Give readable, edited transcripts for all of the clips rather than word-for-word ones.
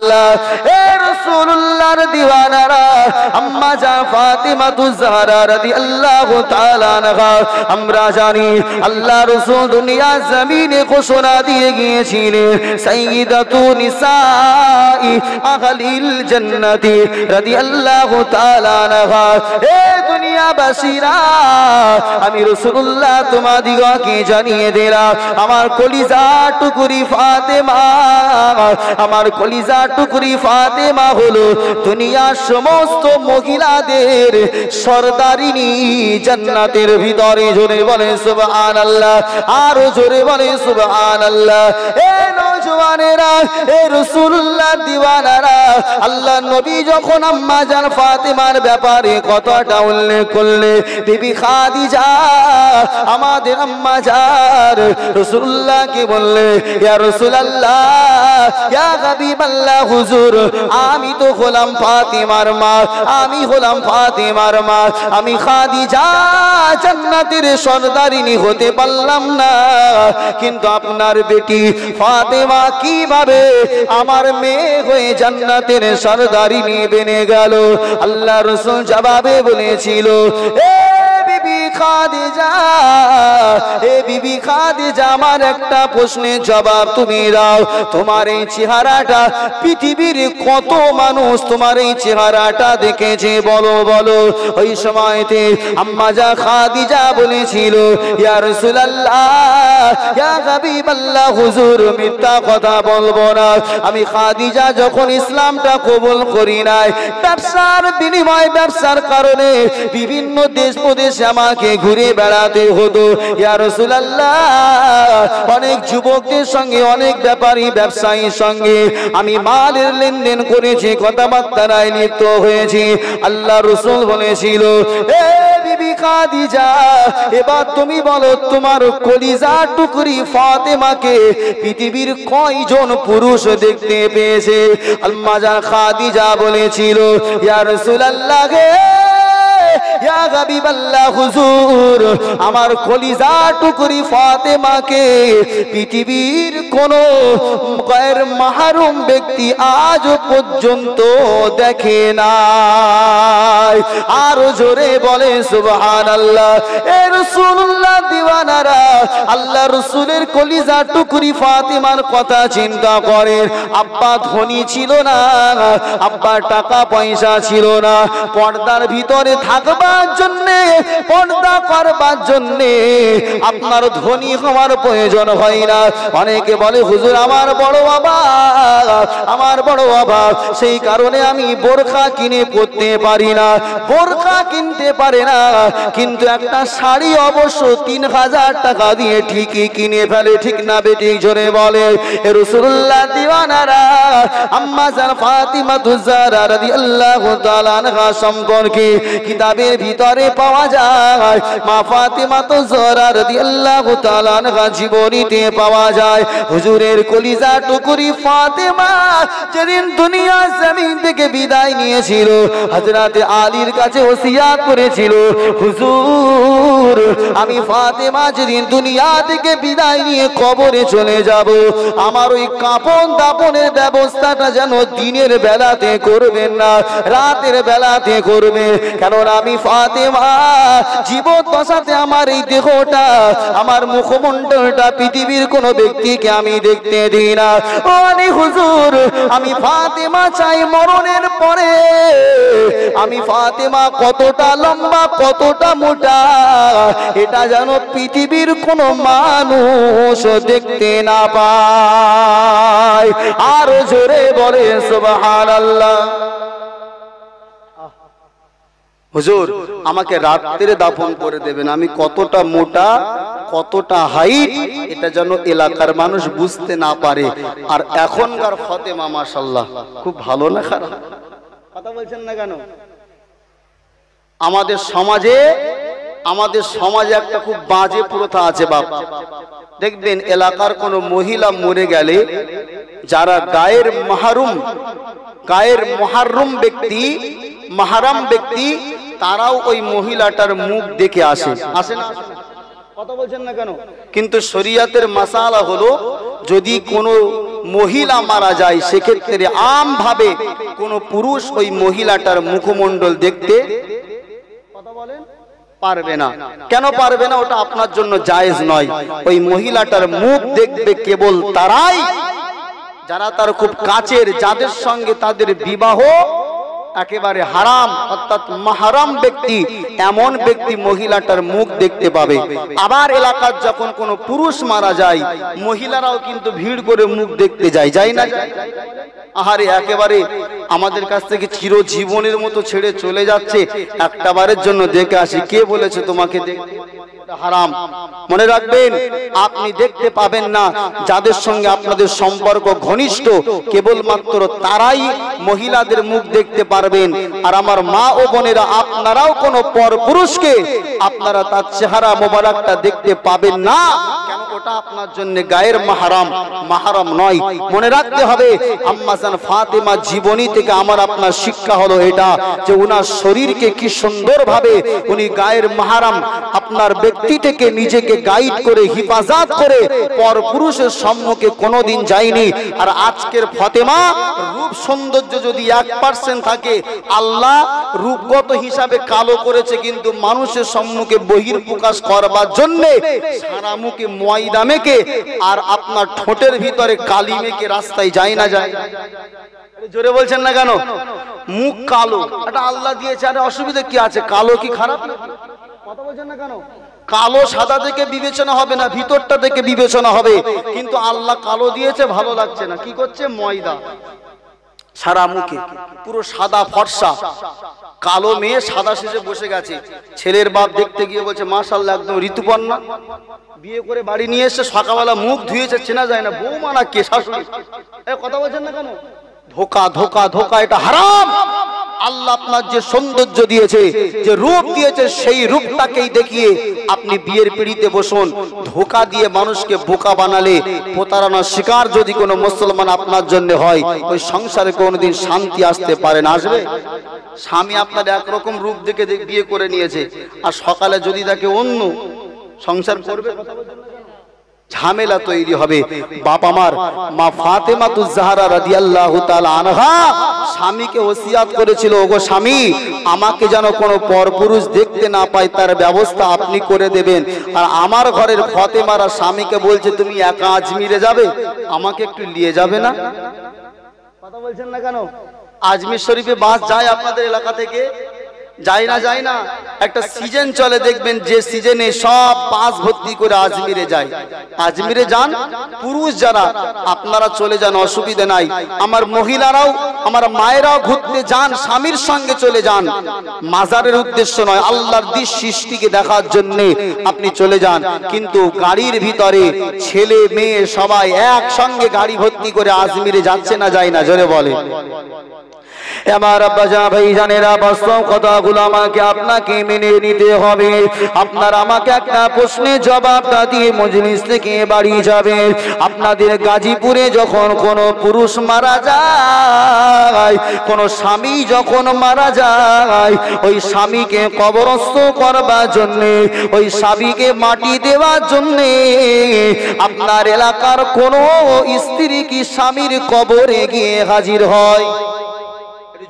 সুবহানাল্লাহ। এ রাসূলুল্লাহর দিওয়ানারা, আম্মা জান ফাতিমাতুজ জাহরা রাদিয়াল্লাহু তাআলা আনহা, আমরা জানি আল্লাহ রাসূল দুনিয়া জমিনে ঘোষণা দিয়ে গিয়েছিলেন সাইয়্যিদাতু নিসাই আহলিল জান্নাতি রাদিয়াল্লাহু তাআলা আনহা। এ দুনিয়াবাসীরা, আমি রাসূলুল্লাহ তোমাদিগকে জানিয়ে দিলাম, আমার কলিজা টুকরি ফাতেমা, আমার কলিজা টুকরি ফাতেমা হলো দুনিয়ার সমস্ত মহিলাদের সরদারিনী জান্নাতের ভিতরে। জোরে বলে সুবহানাল্লাহ, আরো জোরে বলে সুবহানাল্লাহ। এ নওজওয়ানেরা, এ রাসূলুল্লাহ দিওয়ানারা, আল্লাহ নবী যখন আম্মা জান ফাতেমার ব্যাপারে কথাটা উল্লেখ করলে, বিবি খাদিজা আমাদের আম্মা জান রাসূলুল্লাহকে বললে, ইয়া রাসূলুল্লাহ, ইয়া হাবিবাল্লাহ, হুজুর আমি তো হলাম ফাতিমার মা, আমি হলাম ফাতিমার মা, আমি খাদিজা জান্নাতের সরদারিনী হতে পারলাম না, কিন্তু আপনার বেটি ফাতেমা কিভাবে আমার মেয়ে হয়ে জান্নাতের সরদারিনী বেনে গেল? আল্লাহ রাসূল জবাবে বলেছিল, এ বিবি খাদিজা, এ বিবি খাদিজা, আমার একটা প্রশ্নের জবাব তুমি দাও। তোমার এই চেহারাটা পৃথিবীর কত মানুষ তোমার এই চেহারাটা দেখেছে? বলো বলো। ওই সময়তে আম্মা জান খাদিজা বলেছিল, ইয়া রাসূলুল্লাহ, ইয়া হাবিবাল্লাহ, হুজুর মিথ্যা কথা বলবো না, আমি খাদিজা যখন ইসলামটা কবুল করি নাই, ব্যবসার বিনিময়, ব্যবসার কারণে বিভিন্ন দেশ প্রদেশে আমাকে ঘুরে বেড়াতে হতো। ইয়া রাসূলুল্লাহ, অনেক যুবকদের সঙ্গে, অনেক ব্যাপারী ব্যবসায়ীর সঙ্গে আমি মালের লেনদেন করেছি, কথাবার্তায় লিপ্ত হয়েছি। আল্লাহ রাসূল বলেছিল, এ বিবি খাদিজা, এবার তুমি বলো, তোমার কলিজা টুকরি ফাতেমাকে পৃথিবীর কয়জন পুরুষ দেখতে পেয়েছে? আম্মা জান খাদিজা বলেছিল, ইয়া রাসূলুল্লাহ, ইয়া হাবিবাল্লাহ, হুজুর আমার কলিজা টুকরি ফাতেমাকে পৃথিবীর কোন গায়ের মাহরুম ব্যক্তি আজ পর্যন্ত দেখে নাই। আরো জোরে বলে সুবহানাল্লাহ। এ রাসূলুল্লাহ দিওয়ানারা, আল্লাহ রাসূলের কলিজা টুকরি ফাতেমার কথা চিন্তা করেন। আব্বা ধনী ছিল না, আব্বার টাকা পয়সা ছিল না, পর্দার ভিতরে থাকবার জন্যে, পর্দা করবার জন্যে আপনার ধনী হওয়ার প্রয়োজন হয় না। অনেকে বলে, হুজুর আমার বড় অভাব, আমার বড় অভাব, সেই কারণে আমি বোরখা কিনে পরতে পারি না। বোরখা কিনতে পারে না, কিন্তু একটা শাড়ি অবশ্য 3000 টাকা দিয়ে ঠিকই কিনে ফেলে, ঠিক না বেটি? জোরে বলে। রাসূলুল্লাহ দিওয়ানারা, আম্মা জান ফাতিমাতুজ জাহরা রাদিয়াল্লাহু তাআলা আনহা সম্পর্কে কিতাবের ভিতরে পাওয়া যায়, মা ফাতিমাতুজ জাহরা রাদিয়াল্লাহু তাআলা আনহা জীবনীতে পাওয়া যায়, হুজুরের কলিজা টুকরি ফাতেমা যেদিন দুনিয়া জমিন থেকে বিদায় নিয়েছিল, হযরতে আলীর কাছে ওসিয়াত করেছিল, হুজুর আমি ফাতেমা যেদিন দুনিয়া থেকে বিদায় নিয়ে কবরে চলে যাব, আমার ওই কাফন দাফনের ব্যবস্থাটা যেন দিনের বেলাতে করবেন না, রাতের বেলাতে করবে। কারণ আমি ফাতেমা জীবন দশাতে আমার এই দেহটা, আমার মুখমণ্ডলটা পৃথিবীর কোন ব্যক্তিকে আমি দেখতে দিই না। ও আলী হুজুর, আমি ফাতেমা চাই মরণের পরে আমি ফাতেমা কতটা লম্বা, কতটা মোটা, এটা যেন পৃথিবীর কোন মানুষ দেখতে না পায়। আরো জোরে বলে সুবহানাল্লাহ। হুজুর আমাকে রাত্রে দাফন করে দেবেন, আমি কতটা মোটা, কতটা হাইট, এটা যেন এলাকার মানুষ বুঝতে না পারে। আর এখনকার ফাতেমা মাশাআল্লাহ খুব ভালো না খারাপ? কথা বলছেন না কেন? আমাদের সমাজে একটা খুব বাজে প্রথা আছে বাপ। দেখবেন এলাকার কোন মহিলা মরে গেলে যারা গায়ের মুহাররম ব্যক্তি, মাহরাম ব্যক্তি, তারাও ওই মহিলাটার মুখ দেখে আসে না? কথা বলছেন না কেন? কিন্তু শরীয়তের মাসালা হলো, যদি কোনো মহিলা মারা যায়, সেক্ষেত্রে আমভাবে কোন পুরুষ ওই মহিলাটার মুখমণ্ডল দেখতে কথা বলেন পারবে না। কেন পারবে না? ওটা আপনার জন্য জায়েজ নয়। ওই মহিলাটার মুখ দেখবে কেবল তারাই যারা তার খুব কাছের, যাদের সঙ্গে তাদের বিবাহ একেবারে হারাম, অর্থাৎ মাহরাম ব্যক্তি, এমন ব্যক্তি মহিলাটার মুখ দেখতে পাবে। আবার এলাকার যখন কোনো পুরুষ মারা যায়, মহিলারাও কিন্তু ভিড় করে মুখ দেখতে যায়, যায় না? আহারে, একেবারে আমাদের কাছ থেকে চিরজীবনের মতো ছেড়ে চলে যাচ্ছে, একটা বারের জন্য দেখে আসি। কে বলেছে তোমাকে দেখতে? হারাম। মনে রাখবেন, আপনি দেখতে পাবেন না। যাদের সঙ্গে আপনাদের সম্পর্ক ঘনিষ্ঠ, কেবলমাত্র তারাই মহিলাদের মুখ দেখতে পারবেন। আর আমার মা ও বোনেরা, আপনারাও কোনো পরপুরুষকে আপনারা তার চেহারা মোবারকটা দেখতে পাবেন না। কেন? ওটা আপনার জন্য গায়ের মাহরাম, মাহরাম নয়। মনে রাখতে হবে, আম্মা জান ফাতেমা জীবনী থেকে আমার আপনার শিক্ষা হলো এটা, যে উনার শরীরকে কি সুন্দরভাবে উনি গায়ের মাহরাম আপনার ব্যক্তি থেকে নিজেকে গাইড করে, হিফাজত করে পরপুরুষের সম্মুখে কোনোদিন যায়নি। আর আজকের ফাতেমা রূপ সৌন্দর্য যদি 1% থাকে, আল্লাহ রূপগত হিসাবে কালো করেছে, কিন্তু মানুষের সম্মুখে বহির প্রকাশ করবার জন্য সারা মুখে ময়দা মেখে আর আপনার ঠোঁটের ভিতরে কালি মেখে রাস্তায় যায় না যায়? জোরে বলছেন না কেন? মুখ কালো, এটা আল্লাহ দিয়েছে। আরে অসুবিধা কি আছে? কালো কি খারাপ? কথা বলছেন না কেন? কালো সাদা থেকে বিবেচনা হবে না, ভিতরটা থেকে বিবেচনা হবে। কিন্তু আল্লাহ কালো দিয়েছে, ভালো লাগছে না, কি করছে? ময়দা সারা মুখে, পুরো সাদা ফর্সা। কালো মেয়ে সাদা সেজে বসে গেছে। ছেলের বাপ দেখতে গিয়ে বলছে, মাশাআল্লাহ, একদম ঋতুপর্ণা। বিয়ে করে বাড়ি নিয়ে এসে সকালবেলা মুখ ধুয়েছে, চেনা যায় না, বৌমা না কে, শাশুড়ি। কথা বলছেন না কেন? ধোকা, ধোকা, ধোকা, এটা হারাম। আল্লাহ আপনার যে সৌন্দর্য দিয়েছে, যে রূপ দিয়েছে, সেই রূপটাকেই দেখিয়ে আপনি বিয়ের পিড়িতে বসুন। ধোকা দিয়ে মানুষকে বোকা বানালে, প্রতারণার শিকার যদি কোনো মুসলমান আপনার জন্য হয়, ওই সংসারে কোনোদিন শান্তি আসতে পারে না? আসবে? স্বামী আপনার একরকম রূপ দেখে বিয়ে করে নিয়েছে, আর সকালে যদি তাকে অন্য সংসার করবে, ঝামেলা তৈরি হবে। বাপ আমার মা ফাতেমাতুজ জাহরা রাদিয়াল্লাহু তাআলা আনহা স্বামীকে ওসিয়াত করেছিল, ওগো স্বামী, আমাকে যেন কোনো পরপুরুষ দেখতে না পায়, তার ব্যবস্থা আপনি করে দেবেন। আর আমার ঘরের ফাতেমারা স্বামীকে বলছে, তুমি একা আজমিরে যাবে, আমাকে একটু নিয়ে যাবে না? কথা বলছেন না কেন? আজমির শরীফে বাস যায় আপনাদের এলাকা থেকে? যায় না, যায় না। একটা সিজন চলে, দেখবেন যে সিজনে সব বাস ভর্তি করে আজমিরে যায়। আজমিরে যান পুরুষ যারা, আপনারা চলে যান, অসুবিধা নাই। আমার মহিলারাও, আমার মায়েরাও ঘুরতে যান, স্বামীর সঙ্গে চলে যান। মাজারের উদ্দেশ্য নয়, আল্লাহর সৃষ্টিকে দেখার জন্য আপনি চলে যান। কিন্তু গাড়ির ভিতরে ছেলে মেয়ে সবাই একসঙ্গে গাড়ি ভর্তি করে আজমিরে যাচ্ছে না, যায় না? জোরে বলে। আমার আব্বাজান ভাইজানেরা, বাস্তব কথাগুলো আমাকে আপনাকে মেনে নিতে হবে। আপনার আমাকে একটা প্রশ্নের জবাবটা দিয়ে মজলিস থেকে বাড়ি যাবে। আপনাদের গাজীপুরে যখন কোনো পুরুষ মারা যায়, কোনো স্বামী যখন মারা যায়, ওই স্বামীকে কবরস্থ করবার জন্যে, ওই স্বামীকে মাটি দেওয়ার জন্যে আপনার এলাকার কোনো স্ত্রী কি স্বামীর কবরে গিয়ে হাজির হয়?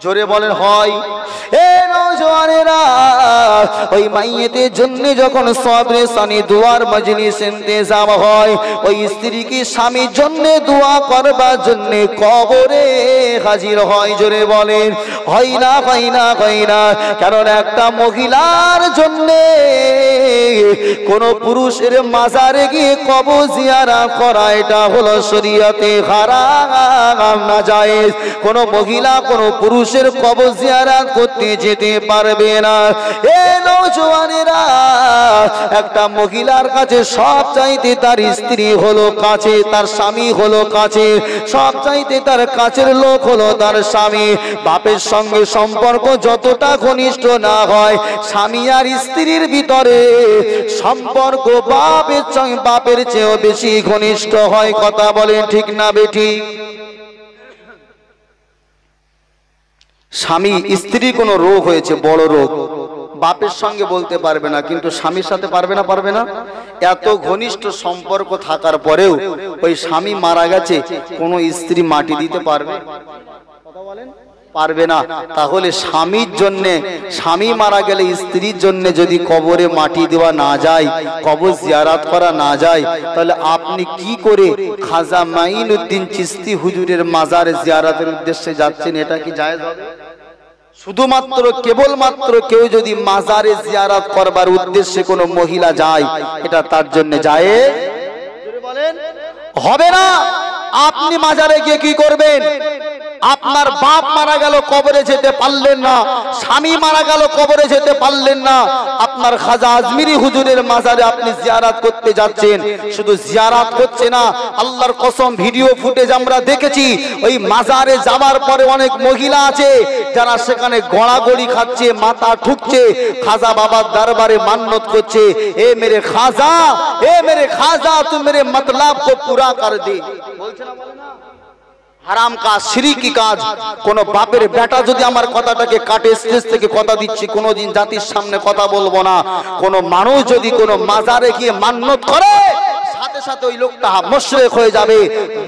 জোরে বলেন, হয়? এ নওজওয়ানেরা, ওই মাইয়েতের জন্য যখন সবরে সানি দুয়ার মজলিস ইন্তেজাম হয়, ওই স্ত্রী কি স্বামীর জন্য দোয়া করবার জন্য কবরে হাজির হয়? জোরে বলেন, হয় না? হয় না? হয় না? কারণ একটা মহিলার জন্য কোন পুরুষের মাজারে গিয়ে কবর জিয়ারত করা, এটা হলো শরীয়তে হারাম, নাজায়েজ। কোন মহিলা কোন পুরুষের কবর জিয়ারত করতে যেতে পারবে না। এ নওজওয়ানেরা, একটা মহিলার কাছে সব চাইতে তার স্ত্রী হলো কাছে, তার স্বামী হলো কাছে, সব চাইতে তার কাছের লোক হলো তার স্বামী। বাপের সঙ্গে সম্পর্ক যতটা ঘনিষ্ঠ না হয়, স্বামী আর স্ত্রীর ভিতরে সম্পর্ক বাপের চেয়েও বেশি ঘনিষ্ঠ হয়। কথা বলেন ঠিক না বেঠিক? স্বামী স্ত্রী কোনো রোগ হয়েছে, বড় রোগ, বাপের সঙ্গে বলতে পারবে না, কিন্তু স্বামীর সাথে পারবে না? পারবে না? এত ঘনিষ্ঠ সম্পর্ক থাকার পরেও ওই স্বামী মারা গেছে, কোনো স্ত্রী মাটি দিতে পারবে? কথা বলেন, পারবে না। তাহলে স্বামীর জন্য, স্বামী মারা গেলে স্ত্রীর জন্য যদি কবরে মাটি দেওয়া না যায়, কবর জিয়ারত করা না যায়, তাহলে আপনি কি করে খাজা মাইনুদ্দিন চিশতি হুজুরের মাজারে জিয়ারতের উদ্দেশ্যে যাচ্ছেন? এটা কি জায়েজ হবে? শুধুমাত্র কেবলমাত্র কেউ যদি মাজারে জিয়ারত করবার উদ্দেশ্যে কোনো মহিলা যায়, এটা তার জন্য জায়েজ বলেন হবে না। আপনি মাজারে গিয়ে কি করবেন? আপনার বাপ মারা গেল, কবরে যেতে পারলেন না, স্বামী মারা গেল, কবরে যেতে পারলেন না, আপনার খাজা আজমিরি হুজুরের মাজারে আপনি জিয়ারত করতে যাচ্ছেন। শুধু জিয়ারত করছে না, আল্লাহর কসম ভিডিও ফুটেজ আমরা দেখেছি, ওই মাজারে যাওয়ার পরে অনেক মহিলা আছে যারা সেখানে গড়াগড়ি খাচ্ছে, মাথা ঠুকছে, খাজা বাবার দরবারে মান্নত করছে, এ মেরে খাজা, এ মেরে খাজা, তুম মেরে মতলব কো পুরা কর দে। বলছে না, বলে না? হারাম কাজ, শিরকি কাজ। কোন বাপের বেটা যদি আমার কথাটাকে কাটে, স্টেজ থেকে কথা দিচ্ছি, কোনোদিন জাতির সামনে কথা বলবো না। কোন মানুষ যদি কোন মাজারে গিয়ে মান্নত করে, সাথে সাথে ওই লোকটা মুশরিক হয়ে যাবে।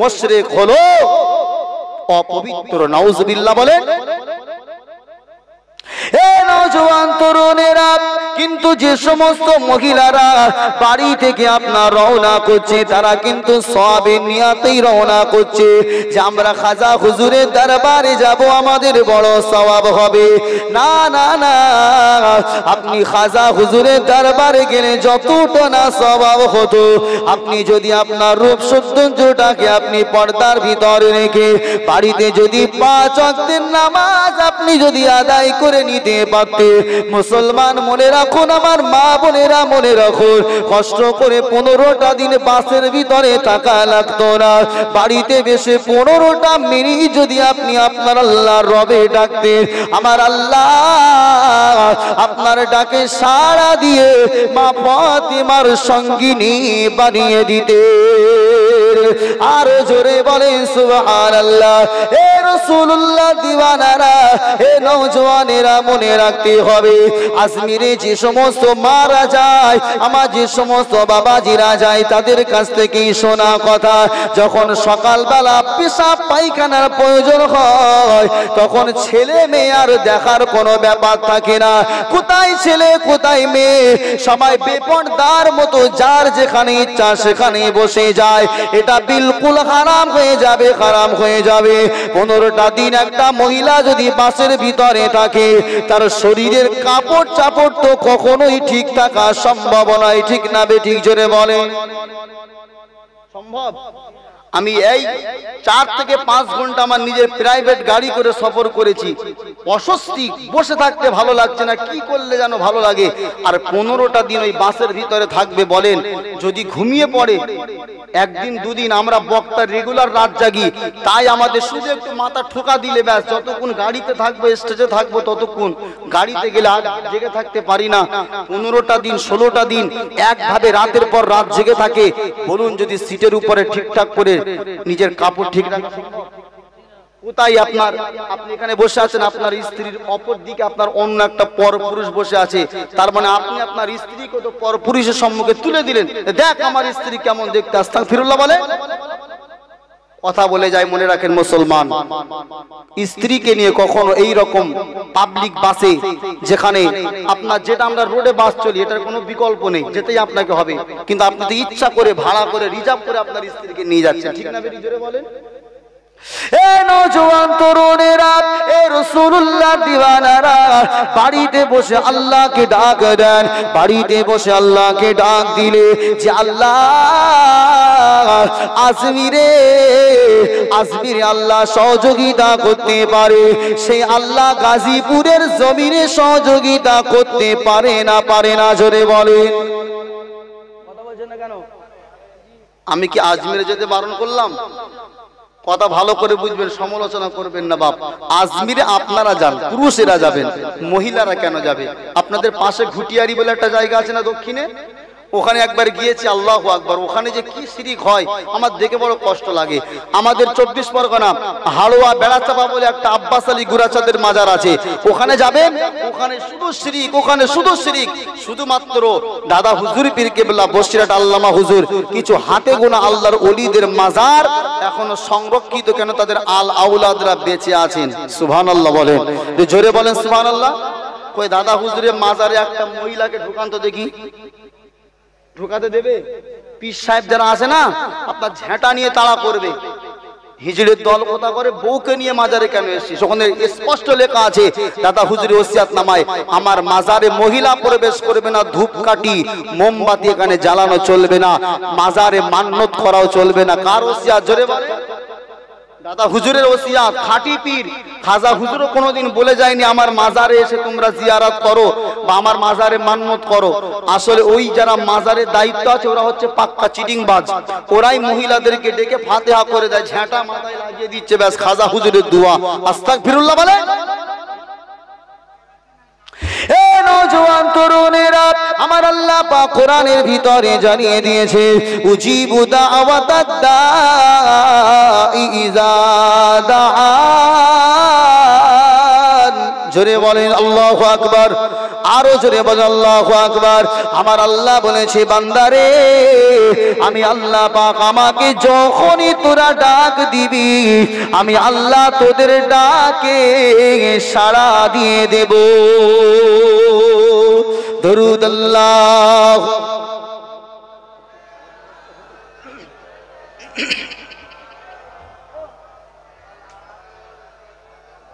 মুশরিক হলো অপবিত্র, নাউজুবিল্লাহ বলে। এ নওজোয়ান তরুণেরা, কিন্তু যে সমস্ত মহিলারা বাড়ি থেকে আপনার রওনা করছে, তারা কিন্তু সওয়াবের নিয়াতেই রওনা করছে যে আমরা খাজা হুজুরের দরবারে যাব, আমাদের বড় সওয়াব হবে। না না না, আপনি খাজা হুজুরের দরবারে গেলে যতটা না সওয়াব হতো, আপনি যদি আপনার রূপ সৌন্দর্যটাকে আপনি পর্দার ভিতরে রেখে বাড়িতে যদি 5 ওয়াক্তের নামাজ আপনি যদি আদায় করে নিতে পারতে, মুসলমান মনে রাখুন, আমার মা বোনেরা মনে রাখুন, কষ্ট করে 15টা দিন বাসের ভিতরে থাকা লাগতো না। বাড়িতে বসে 15টা মিনিট যদি আপনি আপনার আল্লাহর রবে ডাকতেন, আমার আল্লাহ আপনার ডাকে সাড়া দিয়ে মা ফাতিমার সঙ্গিনী বানিয়ে দিতে। আরো জোরে বলেন সুবহানাল্লাহ। হে রাসূলুল্লাহ দিওয়ানারা, হে নওজওয়ানেরা, মনে রাখতে হবে, আজমিরে যে সমস্ত মারা যায়, আমার যে সমস্ত বাবাজিরা যায়, তাদের কাছ থেকেই শোনা কথা, যখন সকালবেলা পেশাব পায়খানার প্রয়োজন হয়, তখন ছেলে মেয়ে আর দেখার কোনো ব্যাপার থাকে না। কোথায় ছেলে কোথায় মেয়ে, সবাই বেপরদার মতো যার যেখানে ইচ্ছা সেখানে বসে যায়। এটা বিলকুল হারাম হয়ে যাবে, হারাম হয়ে যাবে। 15টা দিন একটা মহিলা যদি বাসের ভিতরে থাকে, তার শরীরের কাপড় চাপড় তো কখনোই ঠিক থাকা সম্ভব নয়, ঠিক না বেঠিক? জোরে বলে সম্ভব? আমি এই 4 থেকে 5 ঘন্টা আমার নিজের প্রাইভেট গাড়ি করে সফর করেছি, অস্বস্তি, বসে থাকতে ভালো লাগছে না, কি করলে যেন ভালো লাগে। আর 15টা দিন ওই বাসের ভিতরে থাকবে, বলেন যদি ঘুমিয়ে পড়ে, একদিন দুদিন আমরা বক্তা রেগুলার রাত জাগি, তাই আমাদের শুধু একটু মাথা ঠোকা দিলে ব্যাস, যতক্ষণ গাড়িতে থাকবো, স্টেজে থাকবো, ততক্ষণ গাড়িতে গেলে আর জেগে থাকতে পারি না। 15টা দিন 16টা দিন একভাবে রাতের পর রাত জেগে থাকে। বলুন, যদি সিটের উপরে ঠিকঠাক করে নিজের কাপড় ঠিক রাখা সম্ভব? কোথায় আপনার, আপনি এখানে বসে আছেন, আপনার স্ত্রীর অপর দিকে আপনার অন্য একটা পরপুরুষ বসে আছে, তার মানে আপনি আপনার স্ত্রীকে তো পরপুরুষের সম্মুখে তুলে দিলেন, দেখ আমার স্ত্রী কেমন দেখতে। আস্তাগফিরুল্লাহ বলে কথা বলে যায়। মনে রাখেন মুসলমান, স্ত্রীকে নিয়ে কখনো এই রকম পাবলিক বাসে, যেখানে আপনার, যেটা আমরা রোডে বাস চলি, এটার কোনো বিকল্প নেই, যেতেই আপনাকে হবে, কিন্তু আপনি তো ইচ্ছা করে ভাড়া করে রিজার্ভ করে আপনার স্ত্রীকে নিয়ে যাচ্ছেন, ঠিক না বেটি? জোরে বলেন। এ নওজওয়ান তরুণেরা, এ রাসূলুল্লাহ দিওয়ানারা, বাড়িতে বসে আল্লাহকে ডাক দেন। বাড়িতে বসে আল্লাহকে ডাক দিলে যে আল্লাহ আজমিরে আল্লাহ সহযোগিতা করতে পারে, সেই আল্লাহ গাজীপুরের জমিনে সহযোগিতা করতে পারে না? পারে না? জোরে বলেন। কথা বলছেন না কেন? আমি কি আজমিরে যেতে বারণ করলাম? কথা ভালো করে বুঝবেন, সমালোচনা করবেন না বাপ। আজমিরে আপনারা যান, পুরুষেরা যাবেন, মহিলারা কেন যাবে? আপনাদের পাশে ঘুটিয়ারি বলে একটা জায়গা আছে না দক্ষিণে, ওখানে একবার গিয়েছি, আল্লাহু আকবার, ওখানে যে কি শিরিক হয় আমার দেখে বড় কষ্ট লাগে। আমাদের 24 পরগনা হাড়োয়া বেড়াচাপা বলে একটা আব্বাস আলী গুরাচাঁদের মাজার আছে, ওখানে যাবেন, ওখানে শুধু শিরিক, ওখানে শুধু শিরিক। শুধুমাত্র দাদা হুজুর পীর কেবলা বসিরহাট আল্লামা হুজুর কিছু হাতে গোনা আল্লাহর ওলিদের মাজার এখনো সংরক্ষিত, কেন তাদের আল আউলাদরা বেঁচে আছেন। সুবহানাল্লাহ বলেন, জোরে বলেন সুবহানাল্লাহ। কই দাদা হুজুরের মাজারে একটা মহিলাকে ঢুকান তো দেখি, ঢুকাতে দেবে? পীর সাহেব যারা আছে না, আপনার ঝেঁটা নিয়ে তাড়া করবে। হিজড়ের দল কথা করে বউকে নিয়ে মাজারে কেন এসেছিস? ওখানে স্পষ্ট লেখা আছে দাদা হুজুরের ওসিয়াত নামায়, আমার মাজারে মহিলা প্রবেশ করবে না, ধূপকাঠি মোমবাতি এখানে জ্বালানো চলবে না, মাজারে মান্নত করাও চলবে না। কার ওসিয়াত? জোরে বলে। দাদা হুজুরের ওসিয়াত। খাঁটি পীর খাজা হুজুরও কোনোদিন বলে যায়নি আমার মাজারে এসে তোমরা জিয়ারত করো বা আমার মাজারে মান্নত করো। আসলে ওই যারা মাজারের দায়িত্ব আছে ওরা হচ্ছে পাক্কা চিটিংবাজ, ওরাই মহিলাদেরকে ডেকে ফাতিহা করে দেয়, ঝেঁটা মাথায় লাগিয়ে দিচ্ছে, ব্যাস খাজা হুজুরের দোয়া। আস্তাগফিরুল্লাহ বলে। এ নওজোয়ান তরুণেরা, আমার আল্লাহ পাক কোরআনের ভিতরে জানিয়ে দিয়েছে, উজিবু দাওয়াতাদ দাঈ ইযা দাআন। জোরে বলেন আল্লাহু আকবার, আরো জোরে বলেন আল্লাহু আকবার। আমার আল্লাহ বলেছে, বান্দারে আমি আল্লাহ পাক আমাকে যখনই তোরা ডাক দিবি আমি আল্লাহ তোদের ডাকে সাড়া দিয়ে দেব। দরুদ আল্লাহ।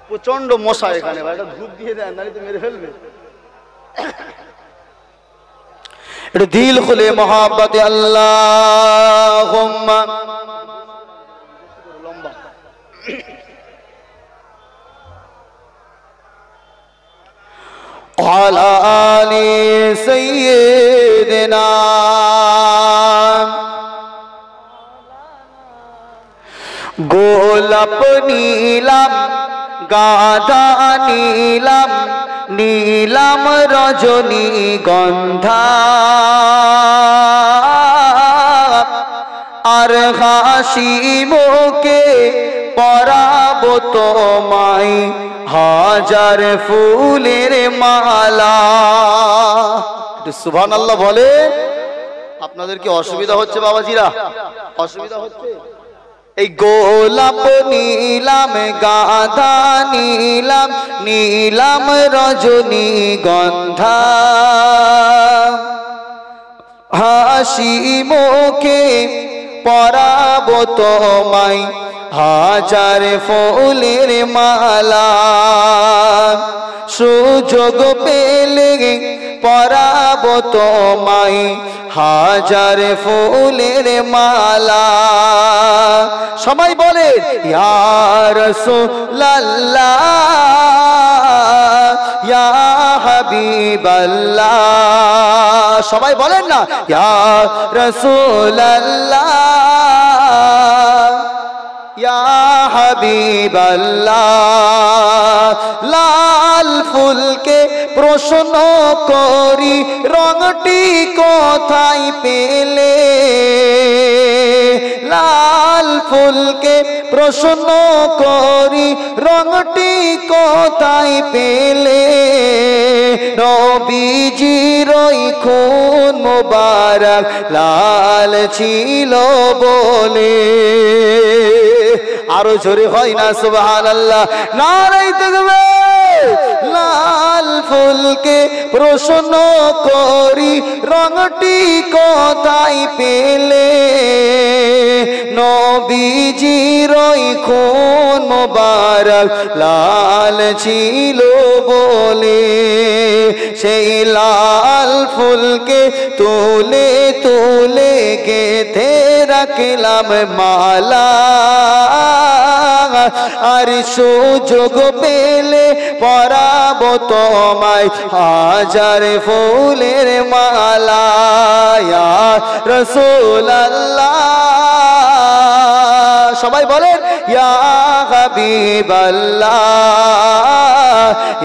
প্রচন্ড মশা এখানে, ভাই এটা ধূপ দিয়ে দেন, নাহলে তো মেরে ফেলবে। এটা দিল খুলে মোহাব্বতে আল্লাহুম্মা লম্বা আলা আলি সাইয়্যিদিনা গোলাপ নীলাম গাধা নীলাম নীলাম রজনী গন্ধা আর হাসি মুখে পরাবো তোমায় হাজার ফুলের মালা। সুবহানাল্লাহ বলে। আপনাদের কি অসুবিধা হচ্ছে বাবাজিরা? অসুবিধা হচ্ছে? এই গোলাপ নীলাম গাধা নীলাম নীলাম রজনী গন্ধা হাসি মুখে পরাবো তোমায় হাজার ফুলের মালা। সুযোগ পেলে পরাবো তোমায় হাজার ফুলের মালা। সবাই বলে ইয়া রাসূলুল্লাহ ইয়া হাবিবাল্লাহ। সবাই বলেন না ইয়া রাসূলুল্লাহ ইয়া হাবিবাল্লাহ। লাল ফুলকে প্রশ্ন করি রংটি কোথায় পেলে? লাল ফুলকে প্রশ্ন করি রংটি কোথায় পেলে? নবীজির খুন মুবারক লাল ছিল বলে। আরো জোরে হয় না সুবহানাল্লাহ? নারায়ে তাকবীর। লাল ফুলকে প্রশ্ন করি রংটি কোথায় পেলে? নবীজির খুন মুবারক লাল ছিল বলে। সেই লাল ফুলকে তুলে তুলে গেঁথে রাখলাম মালা। আর সুযোগ পেলে পরাবো তোমায় হাজার ফুলের মালা। ইয়া রাসূলুল্লাহ। সবাই বলেন ইয়া হাবিবাল্লাহ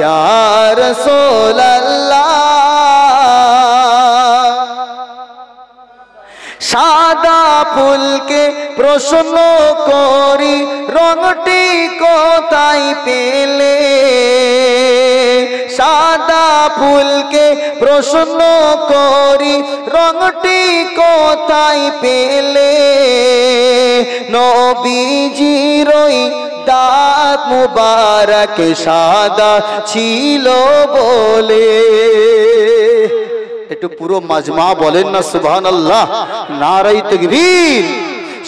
ইয়া রাসূলুল্লাহ। সাদা ফুলকে প্রশ্ন করি রংটি কোথায় পেলে, সাদা ফুলকে প্রশ্ন করি রংটি কোথায় পেলে, নবীজির ওই দাঁত মুবারক সাদা ছিল বলে। একটু পুরো মাজমা বলেন না সুবহানাল্লাহ, নারায়ে তাকবীর।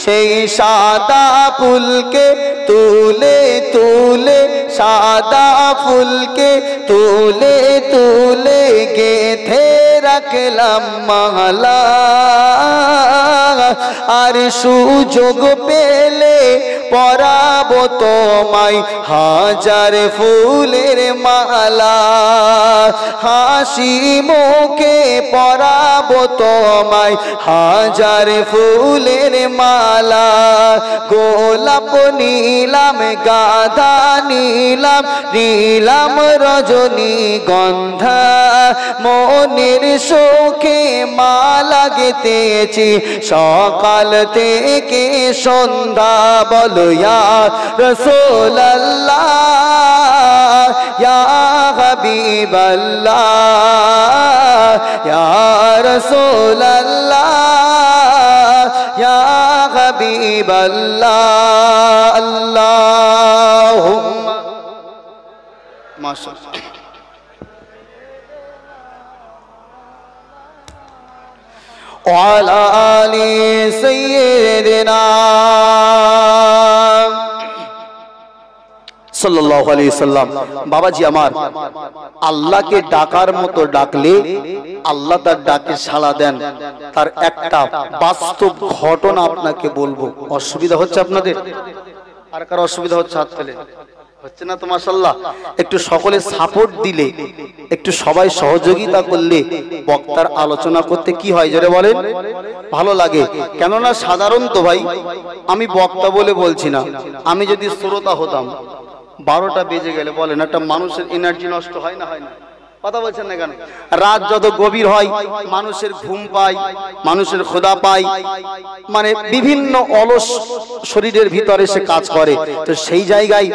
সেই সাদা ফুলকে তুলে তুলে, সাদা ফুলকে তুলে তুলে গেথে রাখলাম মালা, আর সুযোগ পেলে পরাবো তোমায় হাজার ফুলের মালা, হাসি মুখে পরাবো তোমায় হাজার ফুলের মালা, গোলাপ নিলাম গাঁদা নিলাম নিলাম রজনী গন্ধা, মনের সুখে মালা গেথেছি সকাল থেকে সন্ধ্যা। বলো ইয়া রাসূলুল্লাহ ইয়া হাবিবাল্লাহ ইয়া রাসূলুল্লাহ ইয়া হাবিবাল্লাহ। আল্লাহুম্মা মাশাআল্লাহ। ওয়ালা আলি সাইয়্যিদিনা সাল্লাল্লাহু আলাইহি সাল্লাম। বাবাজি আমার, আল্লাহকে ডাকার মতো ডাকলে আল্লাহ তার ডাকে সাড়া দেন। তার একটা বাস্তব ঘটনা আপনাকে বলবো। অসুবিধা হচ্ছে আপনাদের? আর কার অসুবিধা হচ্ছে? হাত ফেলে। হচ্ছে না তো? মাশাআল্লাহ। একটু সকলে সাপোর্ট দিলে, একটু সবাই সহযোগিতা করলে বক্তার আলোচনা করতে কি হয় জোরে বলেন? ভালো লাগে। কেননা সাধারণত ভাই, আমি বক্তা বলে বলছি না, আমি যদি শ্রোতা হতাম, 12টা বেজে গেলে বলেন একটা মানুষের এনার্জি নষ্ট হয় না? হয় না? কথা বলছেন না কেন? রাত যত গভীর হয় মানুষের ঘুম পায়, মানুষের ক্ষুধা পায়, মানে বিভিন্ন অলস শরীরের ভিতরে সে কাজ করে। তো সেই জায়গায়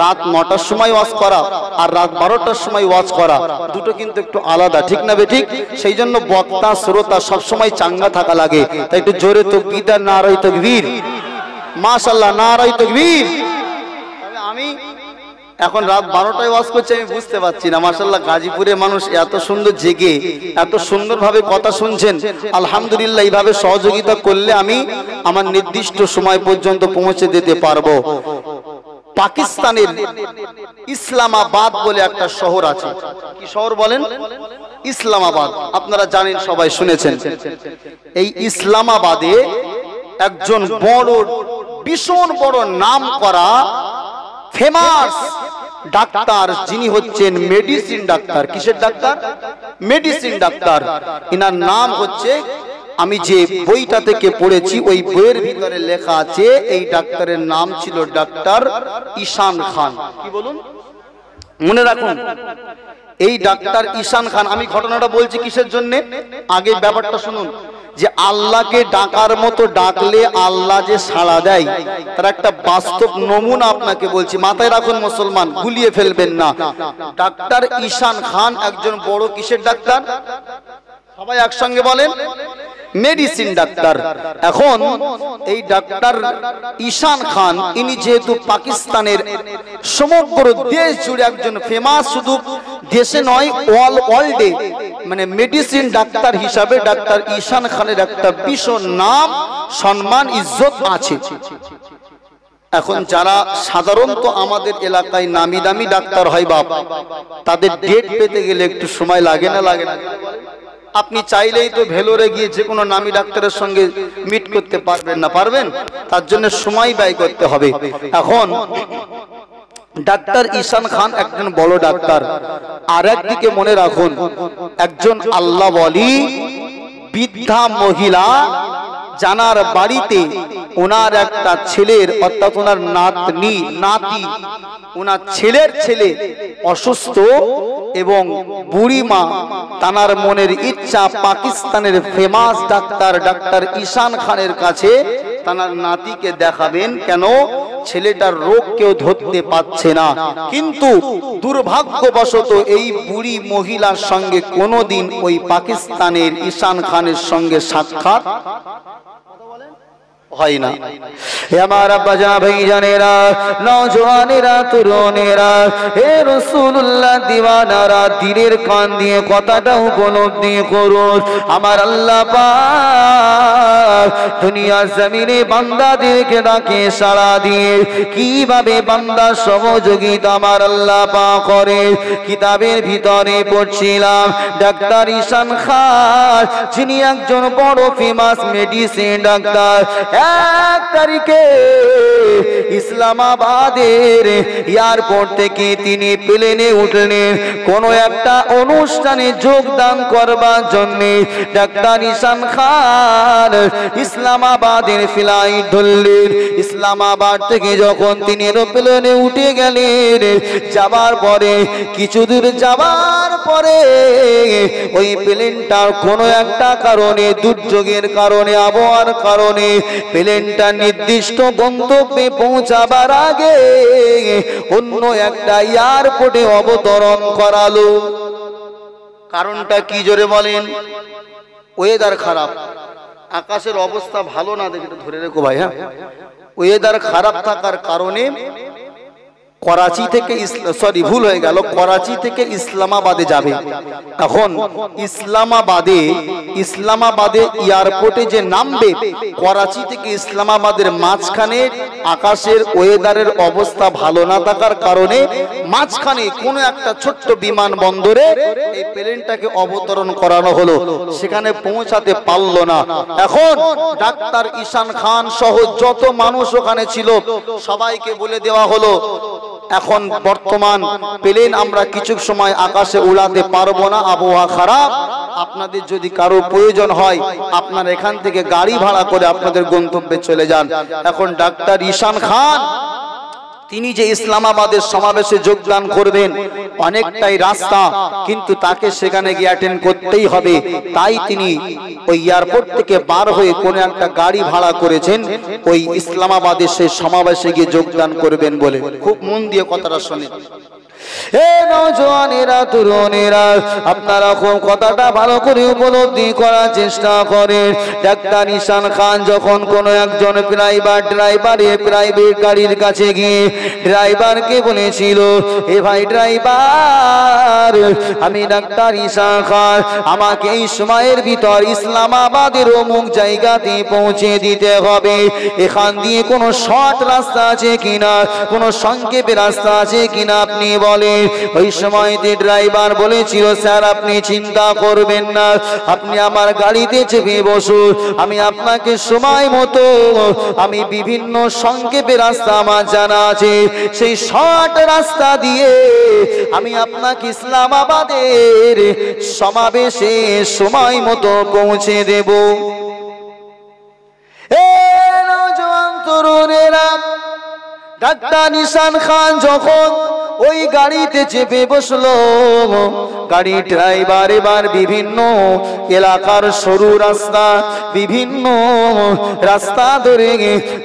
রাত 9টার সময় ওয়াজ করা আর রাত 12টার সময় ওয়াজ করা দুটো কিন্তু একটু আলাদা, ঠিক না বেঠিক? সেই জন্য বক্তা শ্রোতা সবসময় চাঙ্গা থাকা লাগে। তাই একটু জোরে তাকবীর, নারায়ে তাকবীর, মাশাআল্লাহ, নারায়ে তাকবীর। আমি এখন রাত 12টায় ওয়াজ করছি, আমি বুঝতে পারছি না। মাশাআল্লাহ, গাজীপুরের মানুষ এত সুন্দর জেগে এত সুন্দরভাবে কথা শুনছেন। আলহামদুলিল্লাহ, এইভাবে সহযোগিতা করলে আমি আমার নির্দিষ্ট সময় পর্যন্ত পৌঁছে দিতে পারবো। পাকিস্তানের ইসলামাবাদ বলে একটা শহর আছে। কি শহর বলেন? ইসলামাবাদ। আপনারা জানেন, সবাই শুনেছেন। এই ইসলামাবাদে একজন বড়, ভীষণ বড় নাম করা ফেমাস ডাক্তার, যিনি হচ্ছেন মেডিসিন ডাক্তার। কিসের ডাক্তার? Medicine doctor. ইনার নাম হচ্ছে, আমি যে বইটা থেকে পড়েছি ওই বইয়ের ভিতরে লেখা আছে এই ডাক্তারের নাম ছিল ডাক্তার ঈশান খান। কি বলুন? মনে রাখুন, এই ডাক্তার ঈশান খান। আমি ঘটনাটা বলছি কিসের জন্য, আগে ব্যাপারটা শুনুন। যে আল্লাহকে ডাকার মতো ডাকলে আল্লাহ যে সাড়া দেয়, তার একটা বাস্তব নমুনা আপনাকে বলছি। মাথায় রাখুন মুসলমান, গুলিয়ে ফেলবেন না। ডাক্তার ঈশান খান একজন বড় কিসের ডাক্তার? সবাই একসঙ্গে বলেন, মেডিসিন ডাক্তার। এখন এই ডাক্তার ঈশান খান, ইনি যেহেতু পাকিস্তানের সমগ্র দেশ জুড়ে একজন ফেমাস, শুধু দেশে নয় অল ওয়ার্ল্ডে, মানে মেডিসিন ডাক্তার হিসাবে ডাক্তার ঈশান খানের একটা ভীষণ নাম, সম্মান, ইজ্জত আছে। এখন যারা সাধারণত আমাদের এলাকায় নামি দামি ডাক্তার হয় বাপ, তাদের ডেট পেতে গেলে একটু সময় লাগে না? লাগে না? আপনি চাইলেই তো ভেলোরে গিয়ে যে কোনো নামি ডাক্তারের সঙ্গে মিট করতে পারবেন না? পারবেন? তার জন্য সময় ব্যয় করতে হবে। এখন ডাক্তার ঈশান খান একজন বড় ডাক্তার। আর একদিকে মনে রাখুন, একজন আল্লাহ ওয়ালি বৃদ্ধা মহিলা জানার বাড়িতে ওনার একটা ছেলের অর্থাৎ ওনার নাতনি নাতি ওনার ছেলের ছেলে অসুস্থ এবং বুড়িমা তানার মনের ইচ্ছা পাকিস্তানের ফেমাস ডাক্তার ঈশান খানের কাছে তানার নাতিকে দেখাবেন। কেন? ছেলেটার রোগ কেউ ধরতে পারছে না। কিন্তু দুর্ভাগ্যবশত এই বুড়ি মহিলার সঙ্গে কোনোদিন ওই পাকিস্তানের ঈশান খানের সঙ্গে সাক্ষাৎ হয় না। আমার আব্বা জান ভাইজানেরা, নওজওয়ানেরা, তরুণেরা, হে রাসূলুল্লাহ দিওয়ানারা, দিলের কান দিয়ে কথাটা উপলব্ধি করুন। আমার আল্লাহ পাক দুনিয়ার জমিনে বান্দাদেরকে ডাকে সাড়া দিয়ে কিভাবে বান্দা সহযোগিতা আমার আল্লাহ পাক করে। কিতাবের ভিতরে পড়ছিলাম ডাক্তার ঈশান খান, যিনি একজন বড় ফেমাস মেডিসিন ডাক্তার, 1 তারিখে ইসলামাবাদের এয়ারপোর্ট থেকে তিনি প্লেনে উঠলেন কোন একটা অনুষ্ঠানে যোগদান করবার জন্য। ডাক্তার ঈশান খান ইসলামাবাদের ফ্লাইট ধরলেন। ইসলামাবাদ থেকে যখন তিনি এরোপ্লেনে উঠে গেলেন, যাবার পরে কিছু দূর যাবার পরে ওই প্লেনটার কোনো একটা কারণে, দুর্যোগের কারণে, আবহাওয়ার কারণে প্লেনটা নির্দিষ্ট গন্তব্যে পৌঁছাবার আগে অন্য একটা এয়ারপোর্টে অবতরণ করালো। কারণটা কি জোরে বলেন? ওয়েদার খারাপ, আকাশের অবস্থা ভালো না, দেখে ধরে রেখো ভাই। হ্যাঁ, ওয়েদার খারাপ থাকার কারণে করাচি থেকে ভুল হয়ে গেল, করাচি থেকে ইসলামাবাদে যাবে। এখন ইসলামাবাদে এয়ারপোর্টে যে নামবে, করাচি থেকে ইসলামাবাদের মাঝখানে আকাশের ওয়েদারের অবস্থা ভালো না থাকার কারণে মাঝখানে কোনো একটা ছোট্ট বিমানবন্দরে এই প্লেনটাকে অবতরণ করানো হলো। সেখানে পৌঁছাতে পারল না। এখন ডাক্তার ঈশান খান সহ যত মানুষ ওখানে ছিল সবাইকে বলে দেওয়া হলো, এখন বর্তমান প্লেন আমরা কিছু সময় আকাশে উড়াতে পারবো না, আবহাওয়া খারাপ। আপনাদের যদি কারো প্রয়োজন হয় আপনারা এখান থেকে গাড়ি ভাড়া করে আপনাদের গন্তব্যে চলে যান। এখন ডাক্তার ঈশান খান তিনি যে ইসলামাবাদের সমাবেশে যোগদান করবেন, অনেকটাই রাস্তা, কিন্তু তাকে সেখানে গিয়ে অ্যাটেন্ড করতেই হবে। তাই তিনি ওই এয়ারপোর্ট থেকে বার হয়ে কোন একটা গাড়ি ভাড়া করেছেন ওই ইসলামাবাদের সেই সমাবেশে গিয়ে যোগদান করবেন বলে। খুব মন দিয়ে কথাটা শোনেন। হে নওজওয়ানেরা, তরুণেরা, আপনারা কোন কথাটা ভালো করে উপলব্ধি করার চেষ্টা করেন। ডাক্তার ঈশান খান যখন কোন একজন প্রাইভেট গাড়ির কাছে গিয়ে ড্রাইভারকে বলেছিল, এ ভাই ড্রাইভার, আমি ডাক্তার ঈশান খান, আমাকে এই সময়ের ভিতর ইসলামাবাদের অমুক জায়গাতে পৌঁছে দিতে হবে। এখান দিয়ে কোনো শর্ট রাস্তা আছে কিনা, কোনো সংক্ষেপে রাস্তা আছে কিনা আপনি বলেন। ওই সময়তে ড্রাইভার বলেছিল, স্যার আপনি চিন্তা করবেন না, আপনি আমার গাড়িতে চেপে বসুন, আমি আপনাকে সময় মতো, আমি বিভিন্ন সংক্ষেপে রাস্তা আমার জানা আছে, সেই শর্ট রাস্তা দিয়ে আমি আপনাকে ইসলামাবাদের সমাবেশে সময় মতো পৌঁছে দেব। তরুণেরা, ডাক্তার ঈশান খান যখন ওই গাড়িতে চেপে বসলো, গাড়ি ড্রাইভার এবার বিভিন্ন এলাকার সরু রাস্তা, বিভিন্ন রাস্তা ধরে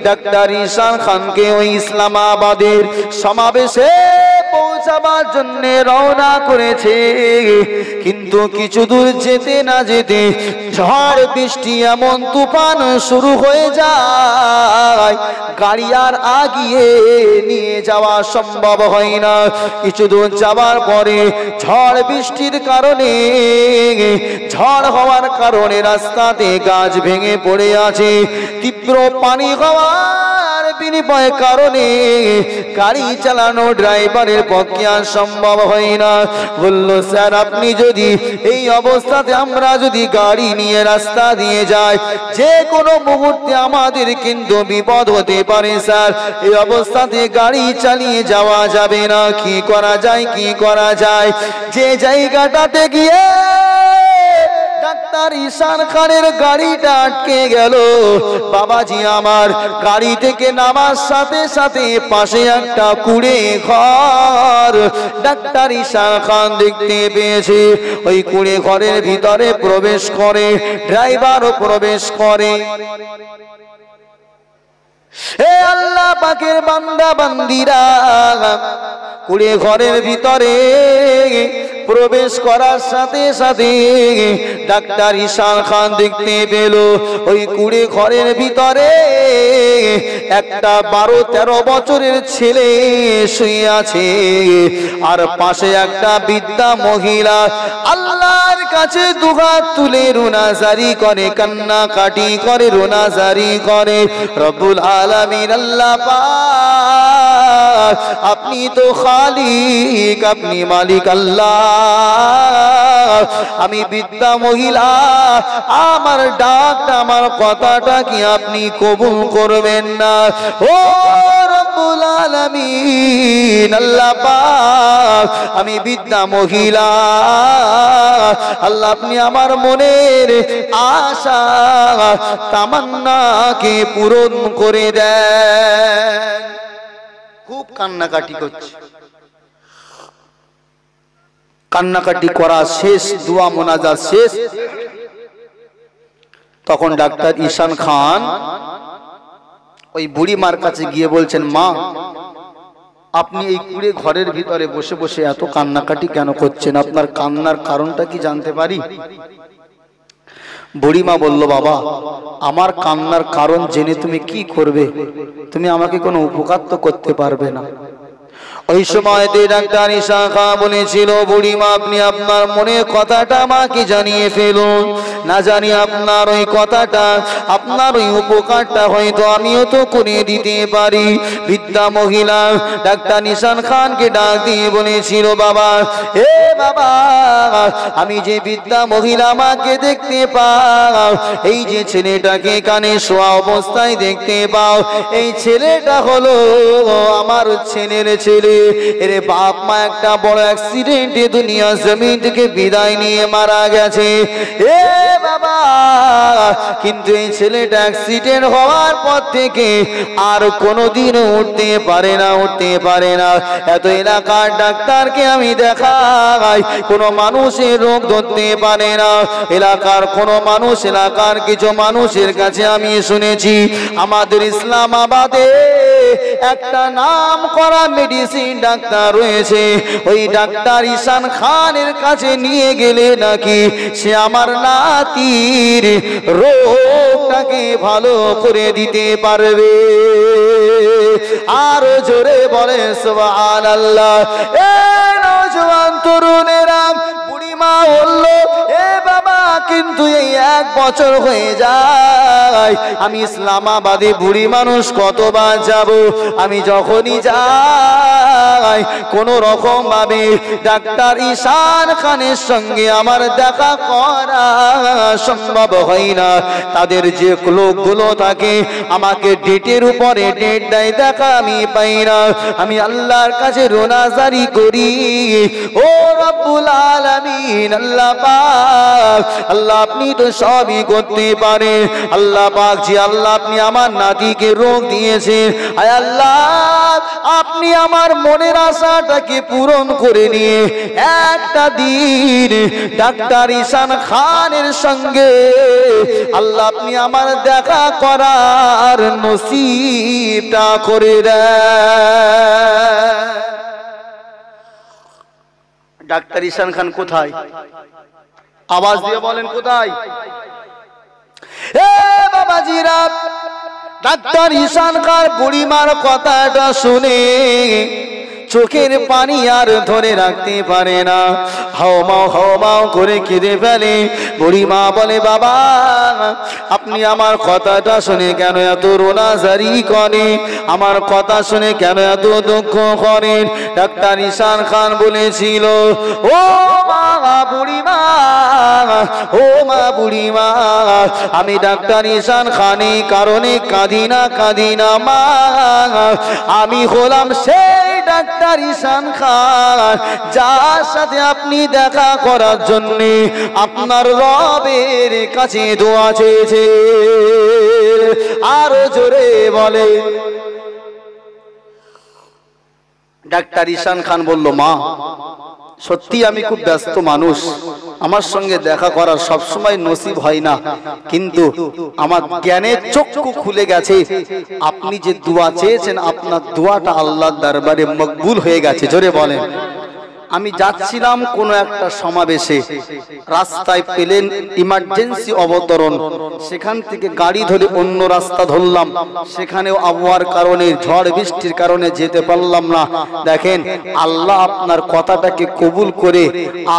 ডাক্তার ঈশান খানকে ওই ইসলামাবাদের সমাবেশে পৌঁছাবার জন্য রওনা করেছে। কিন্তু কিছু দূর যেতে না যেতে ঝড় বৃষ্টি এমন তুফান শুরু হয়ে যায়, গাড়ি আর আগিয়ে নিয়ে যাওয়া সম্ভব হয় না। কিছু দূর যাবার পরে ঝড় বৃষ্টির কারণে, ঝড় হওয়ার কারণে রাস্তাতে গাছ ভেঙে পড়ে আছে। তীব্র পানি হওয়ার বিনিময়ের কারণে গাড়ি চালানো ড্রাইভারের পক্ষে আর সম্ভব হয় না। বলল, স্যার আপনি যদি এই অবস্থাতে, আমরা যদি গাড়ি নিয়ে রাস্তা দিয়ে যাই, যে কোনো মুহূর্তে আমাদের কিন্তু বিপদ হতে পারে স্যার, এই অবস্থাতে গাড়ি চালিয়ে যাওয়া যাবে না। কি করা যায়, কি করা যায়? যে জায়গাটাতে গিয়ে ডাক্তার ডাক্তার ঈশান খানের গাড়িটা আটকে গেল। বাবাজি আমার গাড়ি থেকে নামার সাথে সাথে পাশে একটা কুড়ে ঘর ডাক্তার ঈশান খান দেখতে পেয়েছে। ওই কুড়ে ঘরের ভিতরে প্রবেশ করে, ড্রাইভারও প্রবেশ করে। হে আল্লাহ পাকের বান্দা বান্দিরা, কুড়ে ঘরের ভিতরে প্রবেশ করার সাথে সাথে ডাক্তার ঈশান খান দেখতে পেল ওই কুড়ে ঘরের ভিতরে একটা 12-13 বছরের ছেলে শুয়ে আছে, আর পাশে একটা বৃদ্ধা মহিলা আল্লাহর কাছে দুহাত তুলে রোনাজারি করে, কান্নাকাটি করে, রোনাজারি করে। রব্বুল আলামিন আল্লাহ পাক, আপনি তো খালিক, আপনি মালিক আল্লাহ। আমি বৃদ্ধা মহিলা, আমার ডাকটা, আমার কথাটা কি আপনি কবুল করবেন না? ও রব্বুল আলামিন আল্লাহ পাক, আমি বৃদ্ধা মহিলা, আল্লাহ আপনি আমার মনের আশা তামান্নাকে পূরণ করে দেন। খুব কান্নাকাটি করছে। কান্নাকাটি করা শেষ, দোয়া মোনাজাত শেষ। তখন ডাক্তার ঈশান খান ওই বুড়ি মার কাছে গিয়ে বলছেন, মা আপনি এই কুড়ে ঘরের ভিতরে বসে বসে এত কান্নাকাটি কেন করছেন? আপনার কান্নার কারণটা কি জানতে পারি? বুড়িমা বলল, বাবা আমার কান্নার কারণ জেনে তুমি কি করবে? তুমি আমাকে কোনো উপকার তো করতে পারবে না। ওই সময়তে ডাক্তার ঈশান খান বলেছিল, বুড়িমা আপনি আপনার মনের কথাটা আমাকে জানিয়ে ফেলুন, না জানি আপনার ওই কথাটা, আপনার ওই উপকারটা হয়তো আমিও তো করে দিতে পারি। বৃদ্ধা মহিলা ডাক্তার ঈশান খানকে ডাক দিয়ে বলেছিল, বাবা হে বাবা, আমি যে বৃদ্ধা মহিলা আমাকে দেখতে পাও, এই যে ছেলেটাকে কানে শোয়া অবস্থায় দেখতে পাও, এই ছেলেটা হলো আমার ছেলের ছেলে। এরে বাপ মা একটা বড় অ্যাক্সিডেন্টে দুনিয়া জমিন থেকে বিদায় নিয়ে মারা গেছে। এ বাবা, কিন্তু এই ছেলেটা অ্যাক্সিডেন্ট হওয়ার পর থেকে আর কোনোদিনও উঠতে পারে না, উঠতে পারে না। এত এলাকার ডাক্তারকে আমি দেখাই, কোনো মানুষের রোগ ধরতে পারে না। এলাকার কোনো মানুষ, এলাকার কিছু মানুষের কাছে আমি শুনেছি আমাদের ইসলামাবাদে একটা নাম করা মেডিসিন ডাক্তার রয়েছে, ওই ডাক্তার ঈশান খানের কাছে নিয়ে গেলে নাকি সে আমার নাতির রোগটাকে ভালো করে দিতে পারবে। আরো জোরে বলে সুবহানাল্লাহ। এ নওজোয়ান তরুণেরা, বুড়িমা বলল, এ বাবা কিন্তু এই 1 বছর হয়ে যায়, আমি ইসলামাবাদে বুড়ি মানুষ কতবার যাব, আমি যখনই যাই কোন রকম ভাবে ডাক্তার ঈশান খানের সঙ্গে আমার দেখা করা সম্ভব হয় না। তাদের যে লোকগুলো থাকে আমাকে ডেটের উপরে ডেট দেয়, দেখা আমি পাই না। আমি আল্লাহর কাছে রোনাজারি করি, ও রব্বুল আলামিন আল্লাহ পাক, আল্লাহ আপনি তো সবই করতে পারেন। আল্লাহ পাক জি, আল্লাহ আপনি আমার নাতিকে রোগ দিয়েছেন, আয় আল্লাহ আপনি আমার মনের আশাটাকে পূরণ করে নিয়ে একটা দিন ডাক্তার ঈশান খানের সঙ্গে আল্লাহ আপনি আমার দেখা করার নসিবটা করে দেন। ডাক্তার ঈশান খান কোথায়? আওয়াজ দিয়ে বলেন কোথায়? এ বাবাজিরা, ডাক্তার ঈশান খান বুড়িমার কথাটা শুনে চোখের পানি আর ধরে রাখতে পারে না, হাওমাও করে কেঁদে ফেলে। বুড়িমা বলে, বাবা আপনি আমার কথাটা শুনে কেন এত রোনাজারি করেন? আমার কথা শুনে কেন এত দুঃখ করেন? ডাক্তার ঈশান খান বলেছিল, ও মা বুড়িমা, ও মা বুড়িমা, আমি ডাক্তার ঈশান খানের কারণে কাঁদি না মা, আমি হলাম সেই ডাক্তার ঈশান খান, যার সাথে আপনি দেখা করার জন্য আপনার রবের কাছে দোয়া চেয়েছে, আরো জোরে বলে। ডাক্তার ঈশান খান বলল, মা সত্যি আমি খুব ব্যস্ত মানুষ, আমার সঙ্গে দেখা করার সবসময় নসিব হয় না, কিন্তু আমার জ্ঞানের চক্ষু খুলে গেছে, আপনি যে দোয়া চেয়েছেন আপনার দোয়াটা আল্লাহর দরবারে মকবুল হয়ে গেছে। জোরে বলেন। আমি যাচ্ছিলাম কোনো একটা সমাবেশে, রাস্তায় পেলেন ইমার্জেন্সি অবতরণ, সেখান থেকে গাড়ি ধরে অন্য রাস্তা ধরলাম, সেখানেও আবহাওয়ার কারণে ঝড় বৃষ্টির কারণে যেতে পারলাম না। দেখেন আল্লাহ আপনার কথাটাকে কবুল করে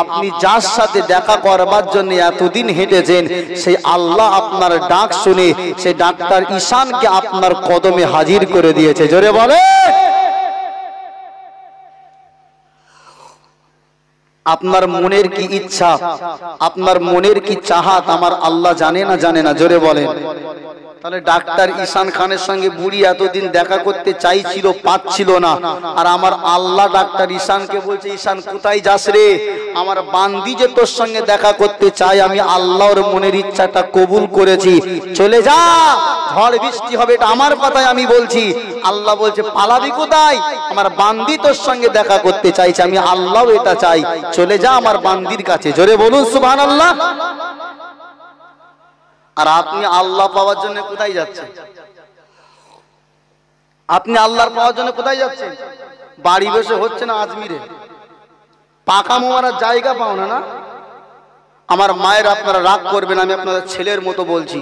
আপনি যার সাথে দেখা করবার জন্য এতদিন হেঁটেছেন, সেই আল্লাহ আপনার ডাক শুনে সেই ডাক্তার ঈশানকে আপনার কদমে হাজির করে দিয়েছে। জোরে বলে। আপনার মনের কি ইচ্ছা, আপনার মনের কি চাহাত আমার আল্লাহ জানে না জানে না? জোরে বলেন। তাহলে ডাক্তার ঈশান খানের সঙ্গে বুড়ি এতদিন দেখা করতে চাইছিল, পাচ্ছিল না, আর আমার আল্লাহ ডাক্তার ঈশানকে বলছে, ঈশান কোথায় যাস রে? আমার বান্দি যে তোর সঙ্গে দেখা করতে চাই, আমি আল্লাহর মনের ইচ্ছাটা কবুল করেছি, চলে যা, ঝড় বৃষ্টি হবে এটা আমার কথাই আমি বলছি। আল্লাহ বলছে, পালাবি কোথায়? আমার বান্দি তোর সঙ্গে দেখা করতে চাইছে, আমি আল্লাহ এটা চাই, চলে যা আমার বান্দির কাছে। জোরে বলুন সুবহানাল্লাহ। আর আপনি আল্লাহ পাওয়ার জন্য কোথায় যাচ্ছেন? আপনি আল্লাহর পাওয়ার জন্য কোথায় যাচ্ছেন? বাড়ি বসে হচ্ছে না আজমিরে, পাকা মোয়ার জায়গা পাও না। না আমার মায়ের, আপনারা রাগ করবেন, আমি আপনাদের ছেলের মতো বলছি,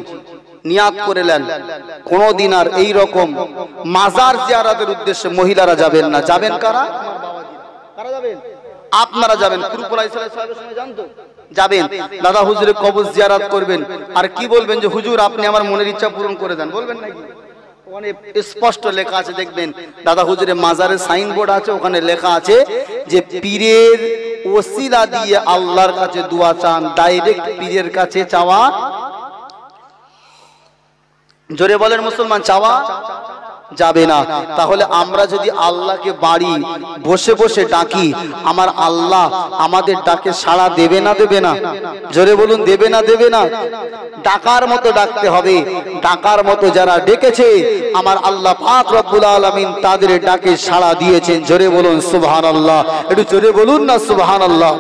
নিয়াত করে নেন কোনদিন আর এই রকম মাজার জিয়ারতের উদ্দেশ্যে মহিলারা যাবেন না। যাবেন কারা? কারা যাবেন? আপনারা যাবেন। যাবেন দাদা হুজুরের কবর জিয়ারত করবেন, আর কি বলবেন যে হুজুর আপনি আমার মনের ইচ্ছা পূরণ করে দেন, বলবেন নাকি? ওখানে স্পষ্ট লেখা আছে, দেখবেন দাদা হুজুরের মাজারের সাইনবোর্ড আছে, ওখানে লেখা আছে যে পীরের ওসিলা দিয়ে আল্লাহর কাছে দোয়া চান, ডাইরেক্ট পীরের কাছে চাওয়া। জোরে বলেন মুসলমান, চাওয়া যাবে না। তাহলে আমরা যদি আল্লাহকে বাড়ি বসে বসে ডাকি, আমার আল্লাহ আমাদের ডাকে সাড়া দেবে না দেবে না? জোরে বলুন, দেবে না দেবে না? ডাকার মতো ডাকতে হবে। ডাকার মতো যারা ডেকেছে আমার আল্লাহ পাক রব্বুল আলামিন তাদের ডাকে সাড়া দিয়েছেন। জোরে বলুন সুবহানাল্লাহ। একটু জোরে বলুন না সুবহানাল্লাহ।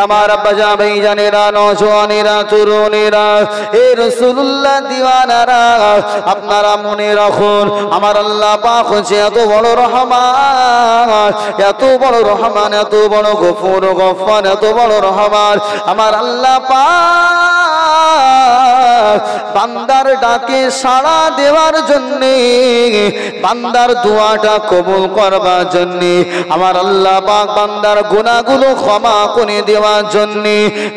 আমার আব্বা জান ভাইজানেরা, নওজওয়ানেরা, তরুণেরা, এ রাসূলুল্লাহ দিওয়ানারা, আপনারা মনে রাখুন আমার আল্লাহ পাক হচ্ছে এত বড় রহমান, এত বড় রহমান, এত বড় গফুর গফফার, এত বড় রহমান। আমার আল্লাহ পাক বান্দার ডাকে সাড়া দেওয়ার জন্য, বান্দার দোয়াটা কবুল করবার জন্য, আমার আল্লাহ পাক বান্দার গুনাহগুলো ক্ষমা করে দেওয়ার জন্য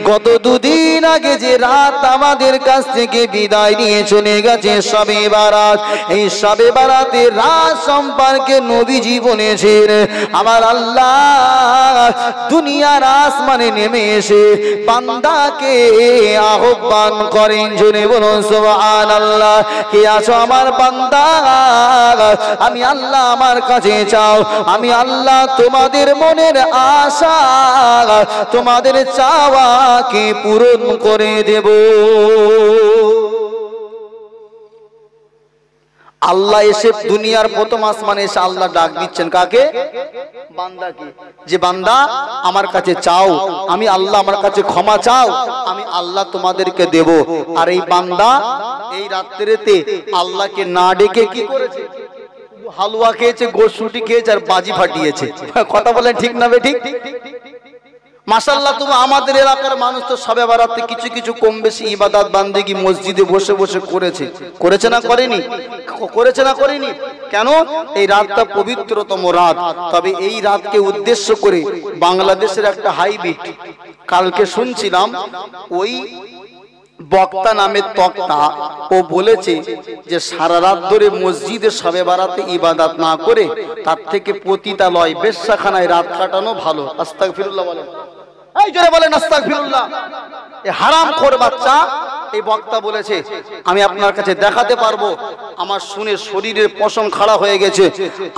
গত দুদিন আগে যে রাত আমাদের কাছ থেকে বিদায় নিয়ে চলে গেছে শবে বারাত, এই শবে বারাতের রাত সম্পর্কে নবীজি বলেছেন আমার আল্লাহ দুনিয়ার আসমানে নেমে এসে বান্দাকে আহ্বান করেন। জোরে বলুন সুবহানাল্লাহ। কে আছো আমার বান্দা? আমি আল্লাহ আমার কাছে চাও, আমি আল্লাহ তোমাদের মনের আশা, তোমাদের চাওয়াকে পূরণ করে দেব। আল্লাহ এসে দুনিয়ার প্রথম আসমানে এসে আল্লাহ ডাক দিচ্ছেন কাকে? বান্দাকে, যে বান্দা আমার কাছে চাও, আমি আল্লাহ আমার কাছে ক্ষমা চাও, আমি আল্লাহ তোমাদেরকে দেব। আর এই বান্দা এই রাত্রিতে আল্লাহকে না ডেকে কি করেছে? হালুয়া খেয়েছে, গোশরুটি খেয়েছে আর বাজি ফাটিয়েছে। কথা বলেন ঠিক না বে ঠিক? মাশাআল্লাহ। তবু আমাদের এলাকার মানুষ তো শবে বারাতে কিছু কিছু কম বেশি ইবাদত বান্দেগি মসজিদে বসে বসে করেছে। করেছে না করেনি? করেছে না করেনি? কেন? এই রাতটা পবিত্রতম রাত। তবে এই রাতকে উদ্দেশ্য করে বাংলাদেশের একটা হাইব্রিড, কালকে শুনছিলাম ওই বক্তা নামের তক্তা, ও বলেছে যে সারা রাত ধরে মসজিদে শবে বারাতে ইবাদত না করে তার থেকে পতিতালয় বেশ্যাখানায় রাত কাটানো ভালো। আস্তাগফিরুল্লাহ বলেন, এই জোরে বলেন আস্তাগফিরুল্লাহ। এই হারামখোর বাচ্চা এই বক্তা বলেছে, আমি আপনার কাছে দেখাতে পারবো। আমার শুনে শরীরের পশম খাড়া হয়ে গেছে,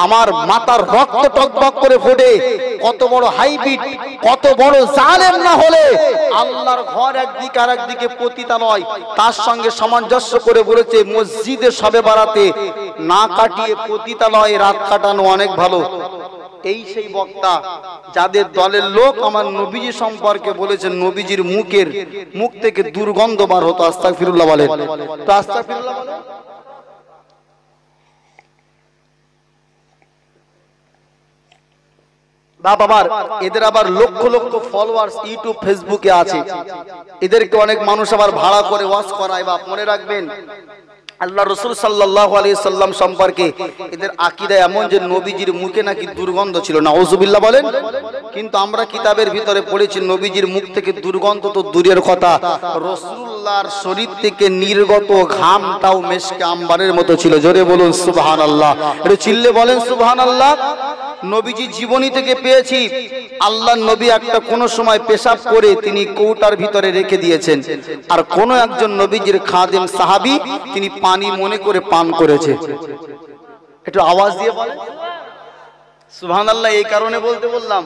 আমার মাথার রক্ত টকবক করে ফোটে। কত বড় হাইব্রিড, কত বড় জালেম না হলে আল্লাহর ঘর একদিকে আর একদিকে পতিতালয়, তার সঙ্গে সামঞ্জস্য করে বলেছে মসজিদে সবে বারাতে না কাটিয়ে পতিতালয়ে রাত কাটানো অনেক ভালো। এই সেই বক্তা যাদের দলের লোক আমার নবীজি সম্পর্কে বলেছেন নবীজির মুখ থেকে দুর্গন্ধ বার হতো। আস্তাগফিরুল্লাহ বলেন তো, আস্তাগফিরুল্লাহ বলেন। বাপ আমার, এদের আবার লক্ষ লক্ষ ফলোয়ার্স ইউটিউব ফেসবুকে আছে। এদেরকে অনেক মানুষ আবার ভাড়া করে ওয়াজ করায়। বাপ মনে রাখবেন, আল্লাহ রসুল সাল্লাল্লাহু আলাইহি সাল্লাম সম্পর্কে এদের আকীদা এমন যে নবীজির মুখে নাকি দুর্গন্ধ ছিল। নাউযুবিল্লাহ বলেন। কিন্তু আমরা কিতাবের ভিতরে পড়েছি নবীজির মুখ থেকে দুর্গন্ধ তো দূরের কথা, রাসূলুল্লাহর শরীর থেকে নির্গত ঘামটাও মেশকে আম্বারের মতো ছিল। জোরে বলুন সুবহানাল্লাহ। একটু চিল্লে বলেন সুবহানাল্লাহ। নবীজি জীবনী থেকে পেয়েছি, আল্লাহ নবী একটা কোন সময় পেশাব করে তিনি কৌটার ভিতরে রেখে দিয়েছেন, আর কোন একজন নবীজির খাদেম সাহাবী তিনি পানি মনে করে পান করেছে। একটু আওয়াজ দিয়ে বলেন সুবহানাল্লাহ। এই কারণে বলতে বললাম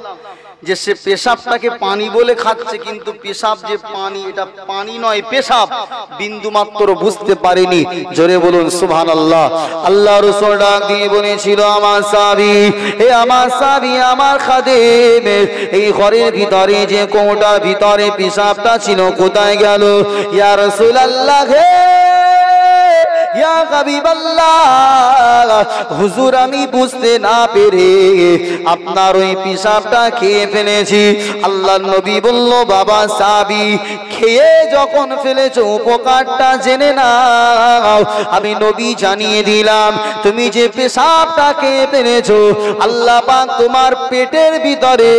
যে সে পেশাবটাকে পানি বলে খাচ্ছে, কিন্তু পেশাব যে পানি, এটা পানি নয় পেশাব, বিন্দু মাত্র বুঝতে পারেনি। জোরে বলুন সুবহানাল্লাহ। আল্লাহ রাসূল ডাক দিয়ে বলেছিল, আমার সাহাবী, হে আমার সাহাবী, আমার খাদেম, এই ঘরের ভিতরে যে কোটার ভিতরে পেশাবটা ছিল কোথায় গেল? ইয়া রাসূলুল্লাহ, হে ইয়া হাবিবাল্লাহ, হুজুর আমি বুঝতে না পেরে আপনার ওই পেশাবটা খেয়ে ফেলেছি। আল্লাহর নবী বলল, বাবা সাহাবী, খেয়ে যখন ফেলেছো উপকারটা জেনে নাও। আমি নবী জানিয়ে দিলাম, তুমি যে পেশাবটা খেয়ে ফেলেছো আল্লাহ পাক তোমার পেটের ভিতরে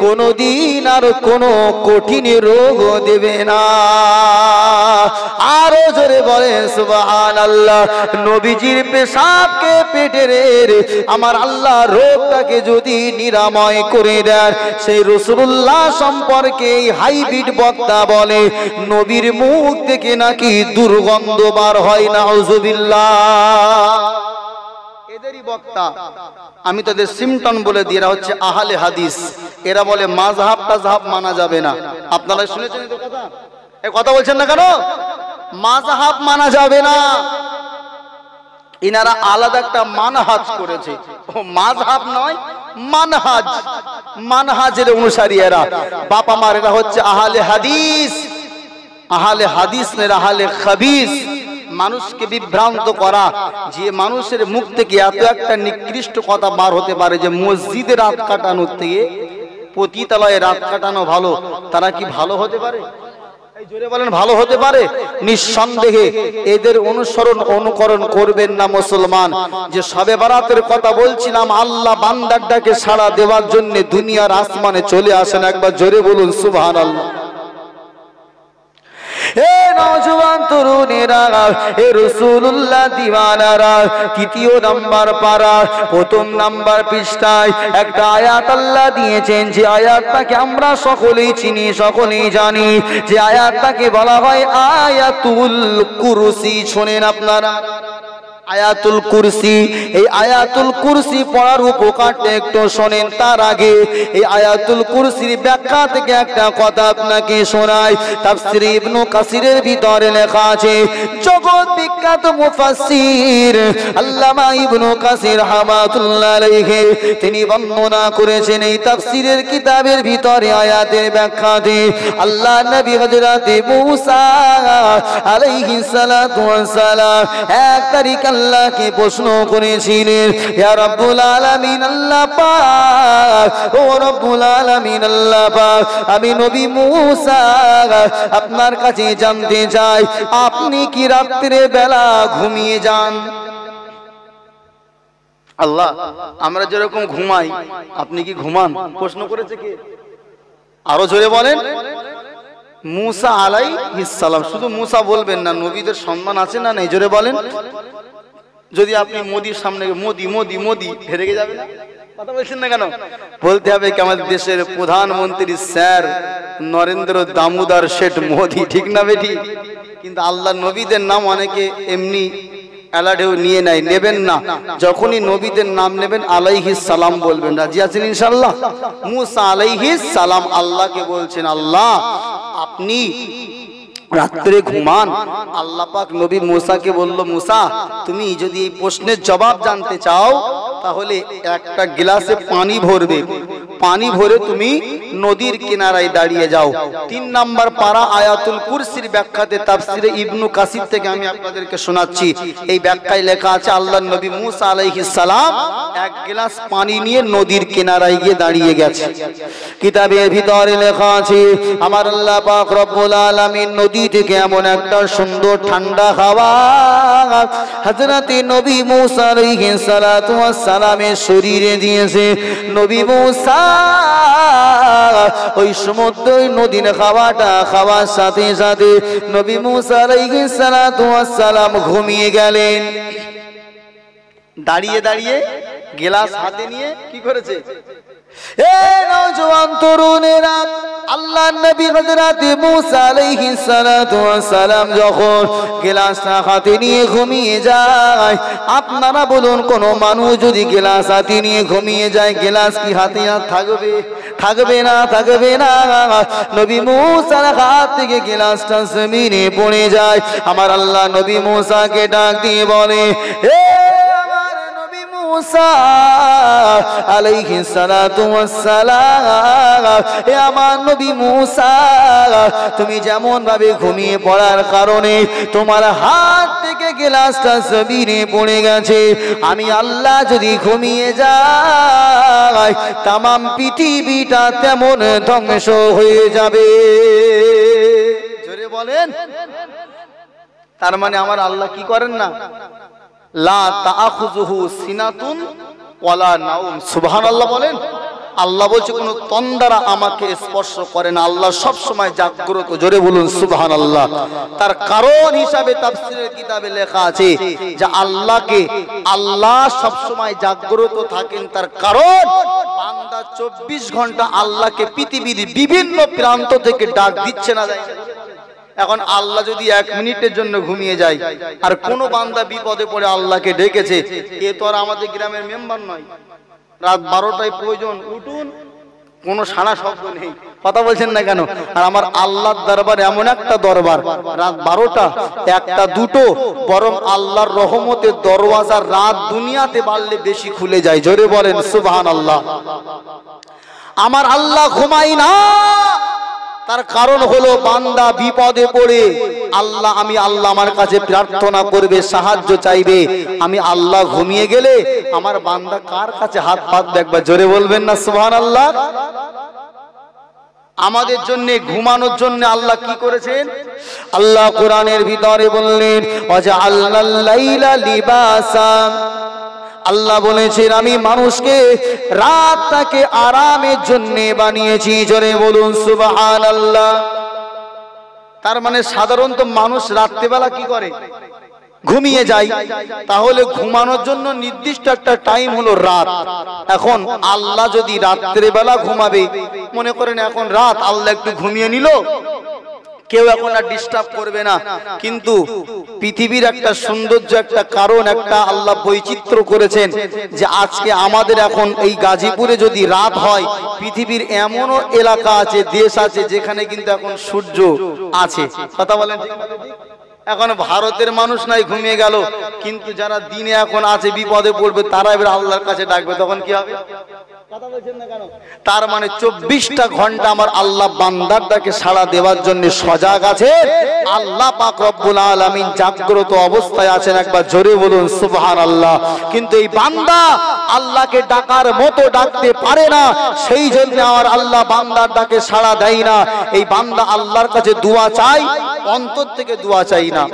কোনোদিন আর কোনো কঠিন রোগ দেবে না। আরো জোরে বলেন সুবহানাল্লাহ। নবীজির পেশাবকে পেটের আমার আল্লাহ রোগটাকে যদি নিরাময় করে দেন, সেই রাসূলুল্লাহ সম্পর্কে হাইব্রিড বক্তা বলে নবীর মুখ থেকে নাকি দুর্গন্ধ বার হয়। নাউযুবিল্লাহ। এদেরই বক্তা, আমি তাদের সিমটন বলে দিই, এরা হচ্ছে আহলে হাদিস। এরা বলে মাযহাব তাযহাব মানা যাবে না। আপনারা শুনেছেন এই কথা? এই কথা বলছেন না কেন? মাযহাব মানা যাবে না। ইনারা আলাদা একটা মানহাজ করেছে। ও মাযহাব নয়, মানহাজ, মানহাজের অনুসারী এরা। বাপ আমার, এরা হচ্ছে আহলে হাদিস। আহলে হাদিস না, আহলে খবিস। মানুষকে বিভ্রান্ত করা, যে মানুষের মুখ থেকে এত একটা নিকৃষ্ট কথা বার হতে পারে যে মসজিদে রাত কাটানোর থেকে পতিতালয়ে রাত কাটানো ভালো, তারা কি ভালো হতে পারে? জোরে বলেন, ভালো হতে পারে? নিঃসন্দেহে এদের অনুকরণ করবেন না মুসলমান। যে শবে বারাতের কথা বলছিলাম, আল্লাহ বান্দার ডাকে সাড়া দেওয়ার জন্য দুনিয়ার আসমানে চলে আসেন। একবার জোরে বলুন সুবহানাল্লাহ। হে নওজওয়ান তরুণেরা, হে রাসূলুল্লাহ দিওয়ানারা, তৃতীয় নাম্বার পারা প্রথম নাম্বার পৃষ্ঠায় একটা আয়াত আল্লাহ দিয়েছেন, যে আয়াতটাকে আমরা সকলেই চিনি, সকলেই জানি, যে আয়াতটাকে বলা হয় আয়াতুল কুরসি। শোনেন আপনারা, আয়াতুল কুরসি। এই আয়াতুল কুরসি পড়ার উপকারটা একটু শোনেন। তার আগে এই আয়াতুল কুরসির ব্যাখ্যা থেকে একটা কথা আপনাকে শোনাই। তাফসীর ইবনে কাসিরের ভিতরে লেখা আছে, জগৎ বিখ্যাত মুফাসসির আল্লামা ইবনে কাসির রাহমাতুল্লাহ আলাইহি তিনি বর্ণনা করেছেন এই তাফসীরের কিতাবের ভিতরে আয়াতের ব্যাখ্যাতে আল্লাহ নবী হযরত মুসা আলাইহিস সালাতু ওয়াস সালাম এক তারিখ আল্লাহকে প্রশ্ন করেছিলেন, ইয়া রাব্বুল আলামিন আল্লাহ পাক, ও রাব্বুল আলামিন আল্লাহ পাক, আমি নবী মুসা আপনার কাছে জানতে চাই, আপনি কি রাত্রে বেলা ঘুমিয়ে যান? আল্লাহ, আমরা যেরকম ঘুমাই আপনি কি ঘুমান? প্রশ্ন করেছে কে? আরো জোরে বলেন। মুসা আলাইহিস সালাম। শুধু মুসা বলবেন না, নবীদের সম্মান আছে না নেই? জোরে বলেন। যদি আপনি মোদির সামনে মোদি মোদি মোদি রেগে যাবে না? কথা বলছেন না কেন? বলতে হবে কি আমাদের দেশের প্রধানমন্ত্রী স্যার নরেন্দ্র দামোদর শেঠ মোদি, ঠিক না বেটি? কিন্তু আল্লাহ নবীদের নাম অনেকে এমনি অ্যালার্টেও নিয়ে নেয়, নেবেন না। যখনই নবীদের নাম নেবেন আলাইহিস সালাম বলবেন। রাজি আছেন ইনশাআল্লাহ? মুসা আলাইহিস সালাম আল্লাহকে বলছেন, আল্লাহ আপনি রাত্রে ঘুমান। আল্লাহ পাক নবী মুসাকে বলল, মুসা তুমি যদি এই প্রশ্নের জবাব জানতে চাও তাহলে একটা গ্লাসে পানি ভরবে, পানি ভরে তুমি নদীর কিনারায় দাঁড়িয়ে যাও। 3 নম্বর পারা আয়াতুল কুরসির ব্যাখ্যাতে তাফসিরে ইবনু কাসির থেকে আমি আপনাদেরকে শোনাচ্ছি। এই ব্যাখ্যায় লেখা আছে আল্লাহর নবী মুসা আলাইহিস সালাম এক গ্লাস পানি নিয়ে নদীর কিনারায় গিয়ে দাঁড়িয়ে গেছে। কিতাবের ভিতরে লেখা আছে আমার আল্লাহ পাক রব্বুল আলামিন নদী থেকে এমন একটা সুন্দর ঠান্ডা হাওয়া হযরতে নবী মুসা আলাইহিস সালাতু ওয়াস সালামের শরীরে দিয়েছে। নবী মুসা ওই সমুদ্র নদীর হাওয়াটা খাওয়ার সাথে সাথে নবী মুসা আলাইহিস সালাতু ওয়াস সালাম ঘুমিয়ে গেলেন। দাঁড়িয়ে দাঁড়িয়ে গ্লাস হাতে নিয়ে কি করেছে? এ নওজোয়ান তরুণেরা, আল্লাহর নবী হযরত মুসা আলাইহিস সালাতু ওয়াস সালাম যখন গ্লাসটা হাতে নিয়ে ঘুমিয়ে যায়, আপনারা বলুন কোন মানুষ যদি গ্লাস হাতে নিয়ে ঘুমিয়ে যায়, গ্লাস কি হাতে আর থাকবে? থাকবে না, থাকবে না। নবী মুসার হাত থেকে গ্লাসটা জমিনে পড়ে যায়। আমার আল্লাহ নবী মুসাকে ডাক দিয়ে বলে, এ মুসা আলাইহিস সালাতু ওয়াস সালাম, এ আমার নবী মুসা, তুমি যেমন ভাবে ঘুমিয়ে পড়ার কারণে তোমার হাত থেকে গ্লাসটা জমিনে পড়ে গেছে, আমি আল্লাহ যদি ঘুমিয়ে যাই তামাম পৃথিবীটা তেমন ধ্বংস হয়ে যাবে। জোরে বলেন। তার মানে আমার আল্লাহ কি করেন না? লা তাআখুযুহু সিনাতুন ওয়ালা নাউম। সুবহানাল্লাহ বলেন। আল্লাহ বলছে কোন তন্দ্রা আমাকে স্পর্শ করে না, আল্লাহ সব সময় জাগ্রত। জোরে বলুন সুবহানাল্লাহ। তার কারণ হিসাবে তাফসীরের কিতাবে লেখা আছে যে আল্লাহ সব সময় জাগ্রত থাকেন, তার কারণ বান্দা 24 ঘন্টা আল্লাহকে পৃথিবীর বিভিন্ন প্রান্ত থেকে ডাক দিচ্ছে না। এখন আল্লাহ যদি 1 মিনিটের জন্য ঘুমিয়ে যায় আর কোন বান্দা বিপদে পড়ে আল্লাহকে ডেকেছে, এ তো আর আমাদের গ্রামের মেম্বার নয়। রাত 12টায় প্রয়োজন উঠুন, কোনো সাড়া শব্দ নেই। কথা বলছেন না কেন? আর আমার আল্লাহর দরবার এমন একটা দরবার, রাত 12টা 1টা 2টো, বরং আল্লাহর রহমতের দরওয়াজা রাত দুনিয়াতে বাড়লে বেশি খুলে যায়। জোরে বলেন সুবহানাল্লাহ। আমার আল্লাহ ঘুমাই না, তার কারণ হলো বান্দা বিপদে পড়ে আমি আল্লাহ আমার কাছে প্রার্থনা করবে, সাহায্য চাইবে, আমি আল্লাহ ঘুমিয়ে গেলে আমার বান্দা কার কাছে হাত পাতবে? একবার জোরে বলবেন না সুবহানাল্লাহ। আমাদের জন্য ঘুমানোর জন্য আল্লাহ কি করেছেন? আল্লাহ কোরআনের ভিতরে বললেন ওয়াজআলনাল লাইলা লিবাসা। আল্লাহ বলেছেন আমি মানুষকে রাতটাকে আরামের জন্য বানিয়েছি। জোরে বলুন সুবহানাল্লাহ। তার মানে সাধারণত মানুষ রাত্রিবেলা কি করে? ঘুমিয়ে যায়। তাহলে ঘুমানোর জন্য নির্দিষ্ট একটা টাইম হলো রাত। এখন আল্লাহ যদি রাত্রিবেলা ঘুমাবে, মনে করেন এখন রাত, আল্লাহ একটু ঘুমিয়ে নিল, কেউ এখন আর ডিস্টার্ব করবে না। কিন্তু পৃথিবীর একটা সৌন্দর্য, একটা কারণ, একটা আল্লাহ বৈচিত্র্য করেছেন যে আজকে আমাদের এখন এই গাজীপুরে যদি রাত হয়, পৃথিবীর এমনও এলাকা আছে, দেশ আছে যেখানে কিন্তু এখন সূর্য আছে। কথা বলেন। এখন ভারতের মানুষ নাই, ঘুমিয়ে গেল, কিন্তু যারা দিনে এখন আছে বিপদে পড়বে তারা এবার আল্লাহর কাছে ডাকবে, তখন কি হবে? তার মানে 24টা ঘন্টা আমার আল্লাহ বান্দার ডাকে সাড়া দেওয়ার জন্য সজাগ আছে। আল্লাহ পাক রব্বুল আলামিন জাগ্রত অবস্থায় আছেন। একবার জোরে বলুন সুবহানাল্লাহ। কিন্তু এই বান্দা আল্লাহকে ডাকার মতো ডাকতে পারে না, সেই জন্য আমার আল্লাহ বান্দার ডাকে সাড়া দেয় না। এই বান্দা আল্লাহর কাছে দোয়া চাই, অন্তর থেকে দোয়া চাই না।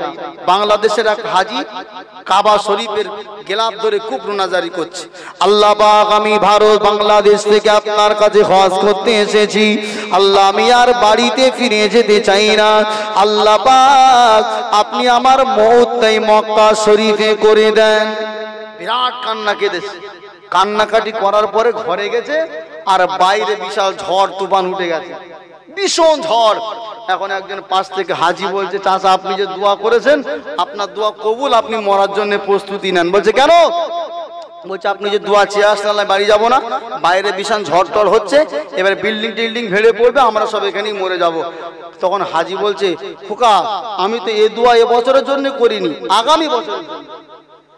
বাংলাদেশের এক হাজি কাবা শরীফের গেলাপ ধরে খুব রুনাজারি করছে, আল্লাহ পাক আমি ভারত বাংলাদেশ থেকে আপনার কাছে হজ করতে এসেছি, আল্লাহ আমি আর বাড়িতে ফিরে যেতে চাই না, আল্লাহ পাক আপনি আমার মওতটাই মক্কা শরীফে করে দেন। বিরাট কান্না কেঁদেছে। কান্নাকাটি করার পরে ঘরে গেছে, আর বাইরে বিশাল ঝড় তুফান উঠে গেছে, ভীষণ ঝড়। এখন একজন পাশ থেকে হাজি বলছে, চাচা আপনি যে দোয়া করেছেন আপনার দোয়া কবুল, আপনি মরার জন্য প্রস্তুতি নেন। বলছে কেন? বলছে আপনি যে দোয়া চেয়ে আসলেন বাড়ি যাবো না, বাইরে বিশাল ঝড় টড় হচ্ছে, এবার বিল্ডিং টিল্ডিং ভেড়ে পড়বে, আমরা সব এখানেই মরে যাব। তখন হাজি বলছে, খোকা আমি তো এ দোয়া এ বছরের জন্য করিনি, আগামী বছরের জন্য।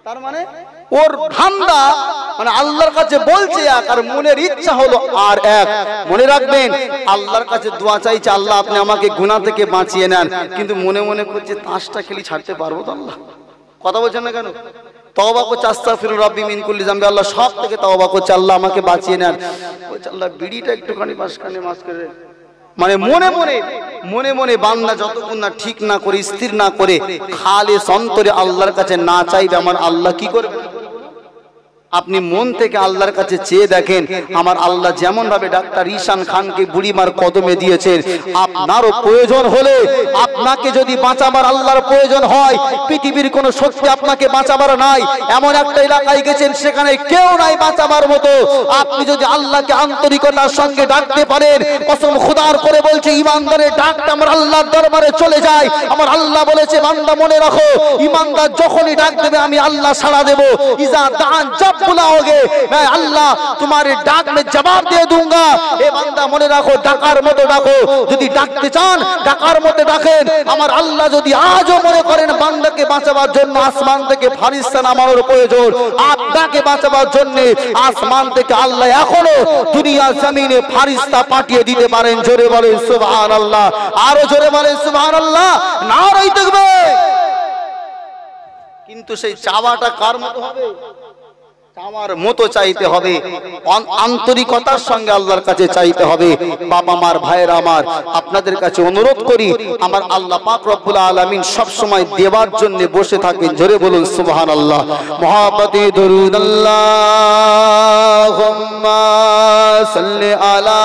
তার মানে ওর ধান্দা মানে আল্লাহর কাছে বলছে এক, আর মনের ইচ্ছা হলো আর এক। মনে রাখবেন, আল্লাহর কাছে দোয়া চাইছে আল্লাহ আপনি আমাকে গুনাহ থেকে বাঁচিয়ে নেন, কিন্তু মনে মনে করছে তাসটা খেলি ছাড়তে পারবো তো আল্লাহ? কথা বলছেন না কেন? তওবা করছে, আস্তাগফিরু রাব্বি মিন কুল্লি যামবি, আল্লাহ সব থেকে তওবা করছে, আল্লাহ আমাকে বাঁচিয়ে নেন। বলছে আল্লাহ বিড়িটা একটুখানি মাঝখানে মাঝ করে, মানে মনে মনে মনে মনে বান্দা যতক্ষণ না ঠিক না করে স্থির না করে খালিস অন্তরে আল্লাহর কাছে না চাইবে, আমার আল্লাহ কি করবে? আপনি মন থেকে আল্লাহর কাছে চেয়ে দেখেন, আমার আল্লাহ যেমন ভাবে ডাক্তার ঈশান খানকে বুড়িমার কদমে দিয়েছেন, আপনারও প্রয়োজন হলে, আপনাকে যদি বাঁচাবার আল্লাহর প্রয়োজন হয়, পৃথিবীর কোনো শক্তি আপনাকে বাঁচাবার নাই, এমন একটা এলাকায় গেছেন সেখানে কেউ নাই বাঁচাবার মতো, আপনি যদি আল্লাহকে আন্তরিকতার সঙ্গে ডাকতে পারেন, কসম খোদার করে বলছে ইমানদারের ডাকটা আমার আল্লাহর দরবারে চলে যায়। আমার আল্লাহ বলেছে, বান্দা মনে রাখো, ইমানদার যখনই ডাক দেবে আমি আল্লাহ সাড়া দেব। ইজা দান জব बुलाओगे मैं अल्लाह तुम्हारे डाक में जवाब दे दूंगा। ए बंदा মনে রাখো, ডাকার মতো ডাকো, যদি ডাকতে চান ডাকার মতো ডাকেন। আমার আল্লাহ যদি আজও মনে করেন বান্দাকে বাঁচাবার জন্য আসমান থেকে ফেরেশতা নামানোর প্রয়োজন, আপনাকে বাঁচাবার জন্য আসমান থেকে আল্লাহ এখনো দুনিয়া জমিনে ফেরেশতা পাঠিয়ে দিতে পারেন। জোরে বলেন সুবহানাল্লাহ, আরো জোরে বলেন সুবহানাল্লাহ, নারায়ে তাকবীর। কিন্তু সেই চাওয়াটা কার মতো হবে? চাওয়ার মতো চাইতে হবে, আন্তরিকতার সঙ্গে আল্লাহর কাছে চাইতে হবে। বাবা মার ভাইয়েরা আমার, আপনাদের কাছে অনুরোধ করি, আমার আল্লাহ পাক রব্বুল আলামিন সব সময় দেওয়ার জন্য বসে থাকেন। জোরে বলুন সুবহানাল্লাহ। মুহাব্বতে দরুদ আল্লাহুম্মা সাল্লি আলা